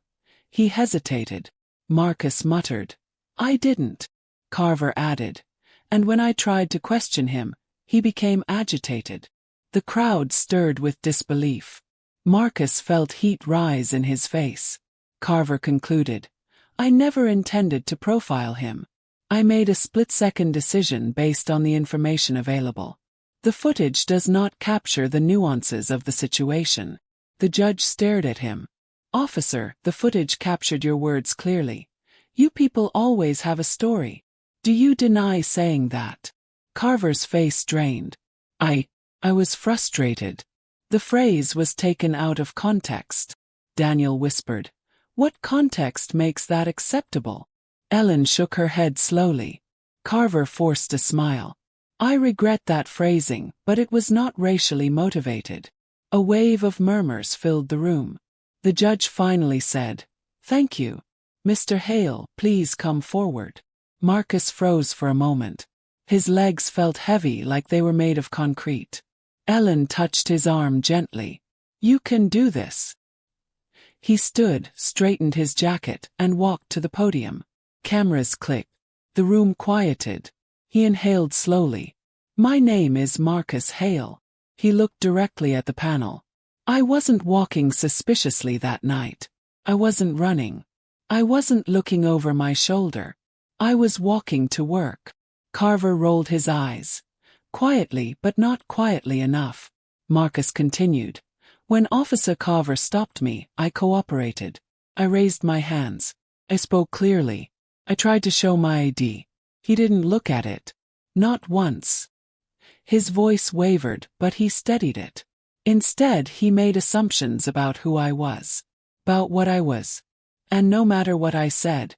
he hesitated." Marcus muttered, "I didn't." Carver added, "And when I tried to question him, he became agitated." The crowd stirred with disbelief. Marcus felt heat rise in his face. Carver concluded, "I never intended to profile him. I made a split-second decision based on the information available. The footage does not capture the nuances of the situation." The judge stared at him. "Officer, the footage captured your words clearly. You people always have a story. Do you deny saying that?" Carver's face drained. I was frustrated. The phrase was taken out of context." Daniel whispered, "What context makes that acceptable?" Ellen shook her head slowly. Carver forced a smile. "I regret that phrasing, but it was not racially motivated." A wave of murmurs filled the room. The judge finally said, "Thank you. Mr. Hale, please come forward." Marcus froze for a moment. His legs felt heavy like they were made of concrete. Ellen touched his arm gently. "You can do this." He stood, straightened his jacket, and walked to the podium. Cameras clicked. The room quieted. He inhaled slowly. "My name is Marcus Hale." He looked directly at the panel. "I wasn't walking suspiciously that night. I wasn't running. I wasn't looking over my shoulder. I was walking to work." Carver rolled his eyes. Quietly, but not quietly enough. Marcus continued. "When Officer Carver stopped me, I cooperated. I raised my hands. I spoke clearly. I tried to show my ID. He didn't look at it. Not once." His voice wavered, but he steadied it. "Instead, he made assumptions about who I was. About what I was. And no matter what I said,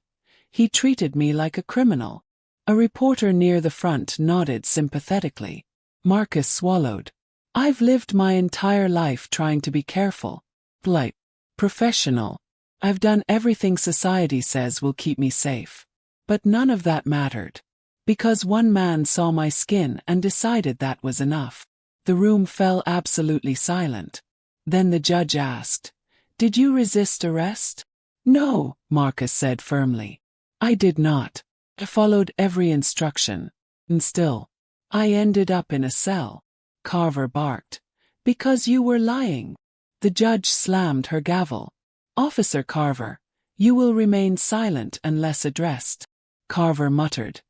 he treated me like a criminal." A reporter near the front nodded sympathetically. Marcus swallowed. "I've lived my entire life trying to be careful. Polite. Professional. I've done everything society says will keep me safe. But none of that mattered. Because one man saw my skin and decided that was enough." The room fell absolutely silent. Then the judge asked, "Did you resist arrest?" "No," Marcus said firmly. "I did not. I followed every instruction." And still, I ended up in a cell. Carver barked. Because you were lying. The judge slammed her gavel. Officer Carver, you will remain silent unless addressed. Carver muttered.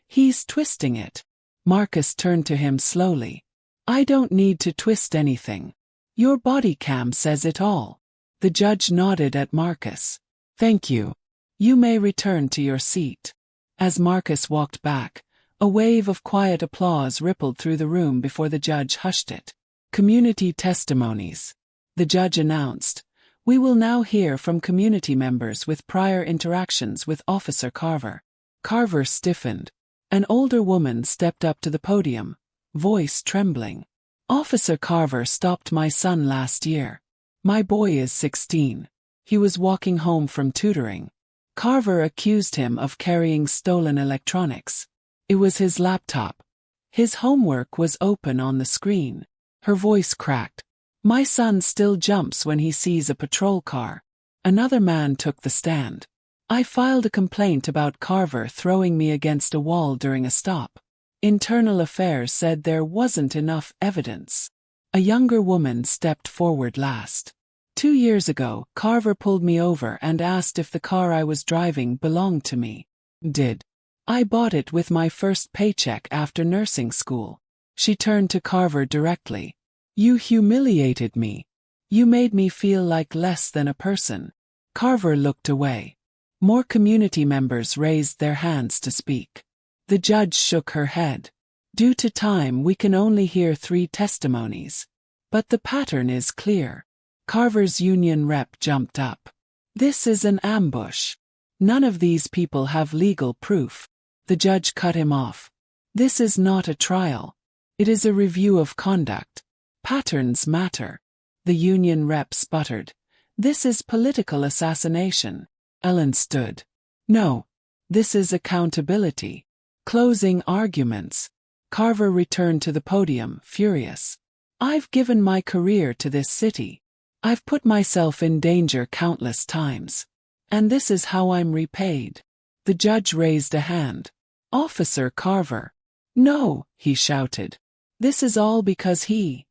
He's twisting it. Marcus turned to him slowly. I don't need to twist anything. Your body cam says it all. The judge nodded at Marcus. Thank you. You may return to your seat. As Marcus walked back, a wave of quiet applause rippled through the room before the judge hushed it. Community testimonies. The judge announced. We will now hear from community members with prior interactions with Officer Carver. Carver stiffened. An older woman stepped up to the podium, voice trembling. Officer Carver stopped my son last year. My boy is 16. He was walking home from tutoring. Carver accused him of carrying stolen electronics. It was his laptop. His homework was open on the screen. Her voice cracked. My son still jumps when he sees a patrol car. Another man took the stand. I filed a complaint about Carver throwing me against a wall during a stop. Internal Affairs said there wasn't enough evidence. A younger woman stepped forward last. 2 years ago, Carver pulled me over and asked if the car I was driving belonged to me. Did. I bought it with my first paycheck after nursing school. She turned to Carver directly. You humiliated me. You made me feel like less than a person. Carver looked away. More community members raised their hands to speak. The judge shook her head. Due to time, we can only hear 3 testimonies. But the pattern is clear. Carver's union rep jumped up. This is an ambush. None of these people have legal proof. The judge cut him off. This is not a trial. It is a review of conduct. Patterns matter. The union rep sputtered. This is political assassination. Ellen stood. No. This is accountability. Closing arguments. Carver returned to the podium, furious. I've given my career to this city. I've put myself in danger countless times. And this is how I'm repaid. The judge raised a hand. Officer Carver. No, he shouted. This is all because he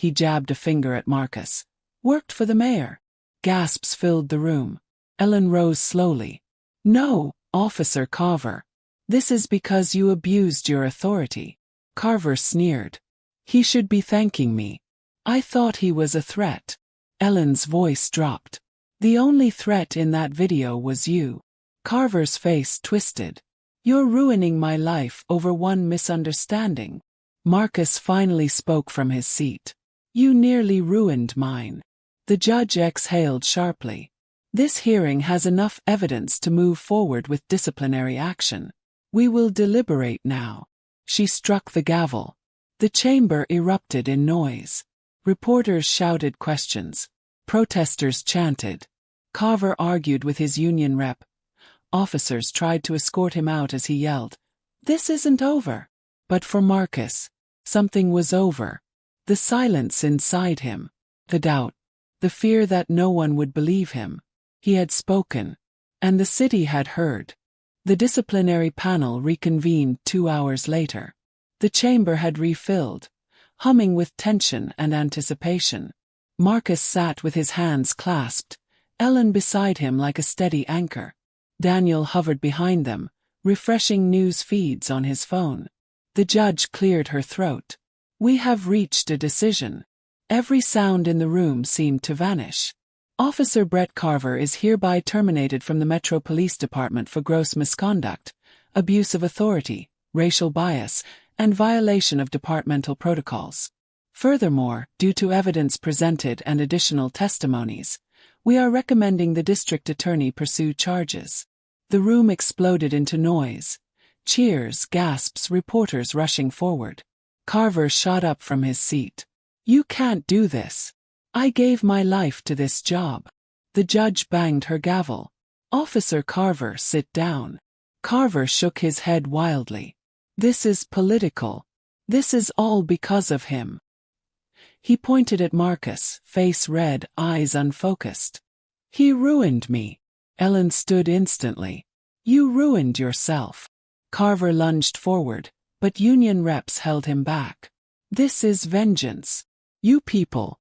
jabbed a finger at Marcus, worked for the mayor. Gasps filled the room. Ellen rose slowly. No, Officer Carver. This is because you abused your authority. Carver sneered. He should be thanking me. I thought he was a threat. Ellen's voice dropped. The only threat in that video was you. Carver's face twisted. You're ruining my life over one misunderstanding. Marcus finally spoke from his seat. You nearly ruined mine. The judge exhaled sharply. This hearing has enough evidence to move forward with disciplinary action. We will deliberate now. She struck the gavel. The chamber erupted in noise. Reporters shouted questions. Protesters chanted. Carver argued with his union rep. Officers tried to escort him out as he yelled, "This isn't over." But for Marcus, something was over. The silence inside him. The doubt. The fear that no one would believe him. He had spoken. And the city had heard. The disciplinary panel reconvened 2 hours later. The chamber had refilled, humming with tension and anticipation. Marcus sat with his hands clasped, Ellen beside him like a steady anchor. Daniel hovered behind them, refreshing news feeds on his phone. The judge cleared her throat. We have reached a decision. Every sound in the room seemed to vanish. Officer Brett Carver is hereby terminated from the Metro Police Department for gross misconduct, abuse of authority, racial bias, and violation of departmental protocols. Furthermore, due to evidence presented and additional testimonies, we are recommending the district attorney pursue charges. The room exploded into noise. Cheers, gasps, reporters rushing forward. Carver shot up from his seat. You can't do this. I gave my life to this job. The judge banged her gavel. Officer Carver, sit down. Carver shook his head wildly. This is political. This is all because of him. He pointed at Marcus, face red, eyes unfocused. He ruined me. Ellen stood instantly. You ruined yourself. Carver lunged forward, but union reps held him back. This is vengeance. You people.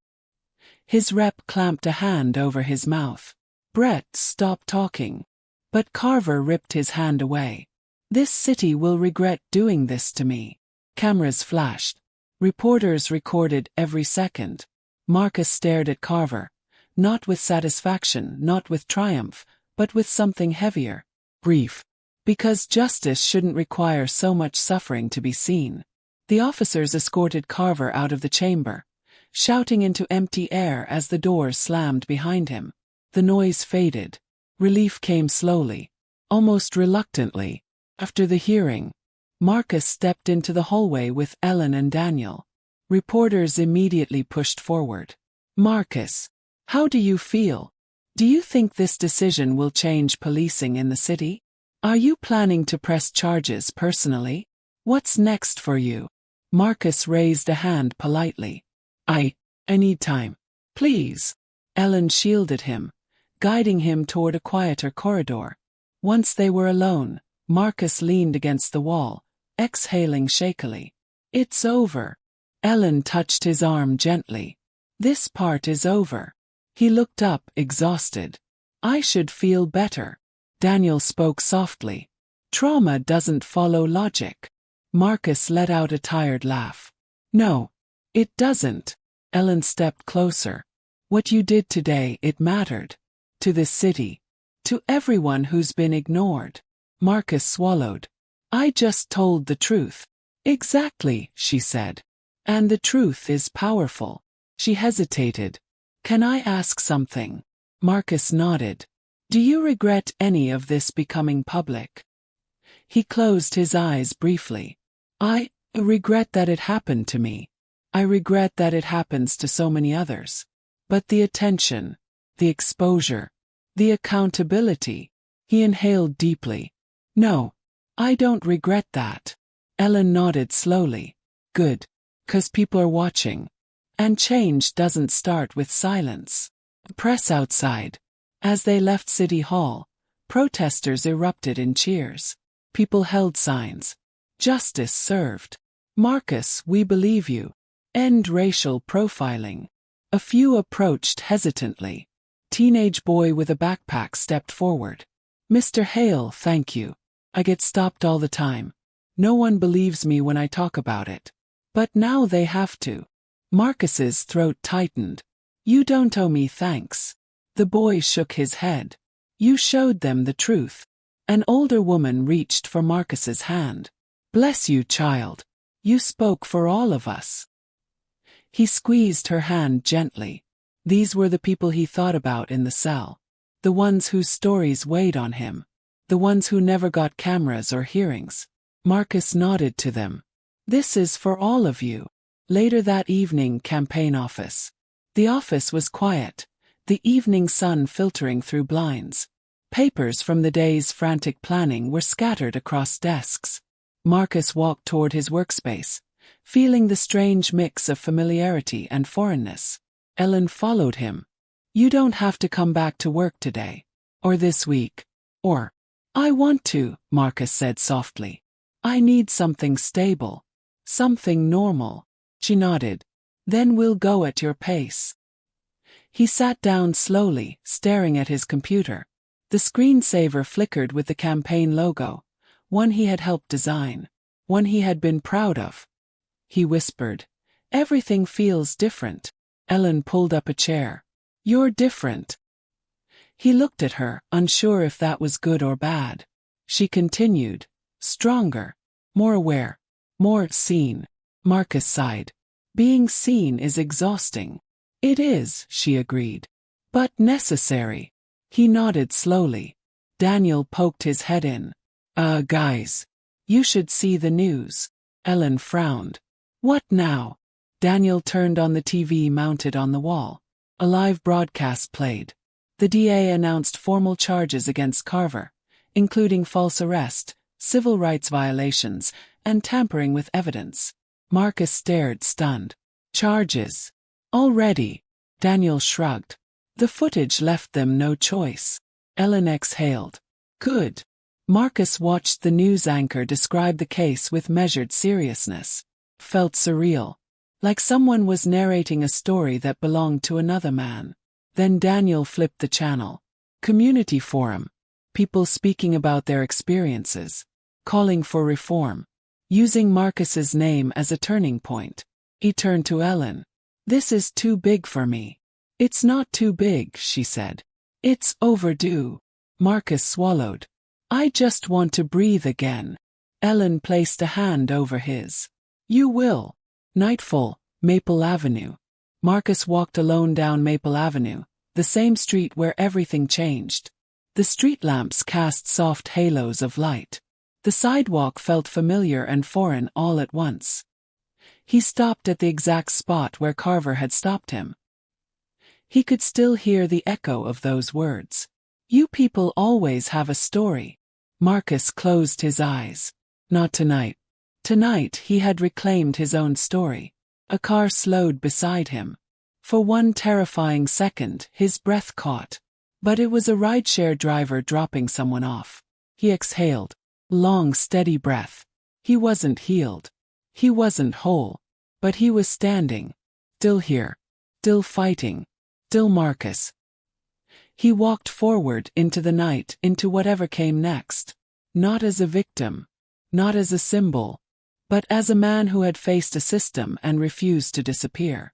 His rep clamped a hand over his mouth. Brett, stop talking. But Carver ripped his hand away. This city will regret doing this to me. Cameras flashed. Reporters recorded every second. Marcus stared at Carver, not with satisfaction, not with triumph, but with something heavier. Grief. Because justice shouldn't require so much suffering to be seen. The officers escorted Carver out of the chamber, shouting into empty air as the doors slammed behind him. The noise faded. Relief came slowly, almost reluctantly. After the hearing, Marcus stepped into the hallway with Ellen and Daniel. Reporters immediately pushed forward. Marcus, how do you feel? Do you think this decision will change policing in the city? Are you planning to press charges personally? What's next for you? Marcus raised a hand politely. I need time. Please. Ellen shielded him, guiding him toward a quieter corridor. Once they were alone, Marcus leaned against the wall, exhaling shakily. It's over. Ellen touched his arm gently. This part is over. He looked up, exhausted. I should feel better. Daniel spoke softly. Trauma doesn't follow logic. Marcus let out a tired laugh. No, it doesn't. Ellen stepped closer. What you did today, it mattered. To this city. To everyone who's been ignored. Marcus swallowed. I just told the truth. Exactly, she said. And the truth is powerful. She hesitated. Can I ask something? Marcus nodded. Do you regret any of this becoming public? He closed his eyes briefly. I regret that it happened to me. I regret that it happens to so many others. But the attention, the exposure, the accountability. He inhaled deeply. No, I don't regret that. Ellen nodded slowly. Good. 'Cause people are watching. And change doesn't start with silence. Press outside. As they left City Hall, protesters erupted in cheers. People held signs. Justice served. Marcus, we believe you. End racial profiling. A few approached hesitantly. Teenage boy with a backpack stepped forward. Mr. Hale, thank you. I get stopped all the time. No one believes me when I talk about it. But now they have to. Marcus's throat tightened. You don't owe me thanks. The boy shook his head. You showed them the truth. An older woman reached for Marcus's hand. Bless you, child. You spoke for all of us. He squeezed her hand gently. These were the people he thought about in the cell. The ones whose stories weighed on him. The ones who never got cameras or hearings. Marcus nodded to them. This is for all of you. Later that evening, campaign office. The office was quiet, the evening sun filtering through blinds. Papers from the day's frantic planning were scattered across desks. Marcus walked toward his workspace, feeling the strange mix of familiarity and foreignness. Ellen followed him. You don't have to come back to work today. Or this week. Or, I want to, Marcus said softly. I need something stable. Something normal. She nodded. Then we'll go at your pace. He sat down slowly, staring at his computer. The screensaver flickered with the campaign logo, one he had helped design, one he had been proud of. He whispered, Everything feels different. Ellen pulled up a chair. You're different. He looked at her, unsure if that was good or bad. She continued, stronger, more aware, more seen. Marcus sighed. Being seen is exhausting. It is, she agreed. But necessary. He nodded slowly. Daniel poked his head in. Guys. You should see the news. Ellen frowned. What now? Daniel turned on the TV mounted on the wall. A live broadcast played. The DA announced formal charges against Carver, including false arrest, civil rights violations, and tampering with evidence. Marcus stared, stunned. Charges. Already. Daniel shrugged. The footage left them no choice. Ellen exhaled. Good. Marcus watched the news anchor describe the case with measured seriousness. Felt surreal. Like someone was narrating a story that belonged to another man. Then Daniel flipped the channel. Community forum. People speaking about their experiences. Calling for reform. Using Marcus's name as a turning point. He turned to Ellen. This is too big for me. It's not too big, she said. It's overdue. Marcus swallowed. I just want to breathe again. Ellen placed a hand over his. You will. Nightfall, Maple Avenue. Marcus walked alone down Maple Avenue, the same street where everything changed. The street lamps cast soft halos of light. The sidewalk felt familiar and foreign all at once. He stopped at the exact spot where Carver had stopped him. He could still hear the echo of those words. You people always have a story. Marcus closed his eyes. Not tonight. Tonight he had reclaimed his own story. A car slowed beside him. For one terrifying second, his breath caught. But it was a rideshare driver dropping someone off. He exhaled. Long, steady breath. He wasn't healed. He wasn't whole. But he was standing. Still here. Still fighting. Still Marcus. He walked forward into the night, into whatever came next. Not as a victim. Not as a symbol. But as a man who had faced a system and refused to disappear.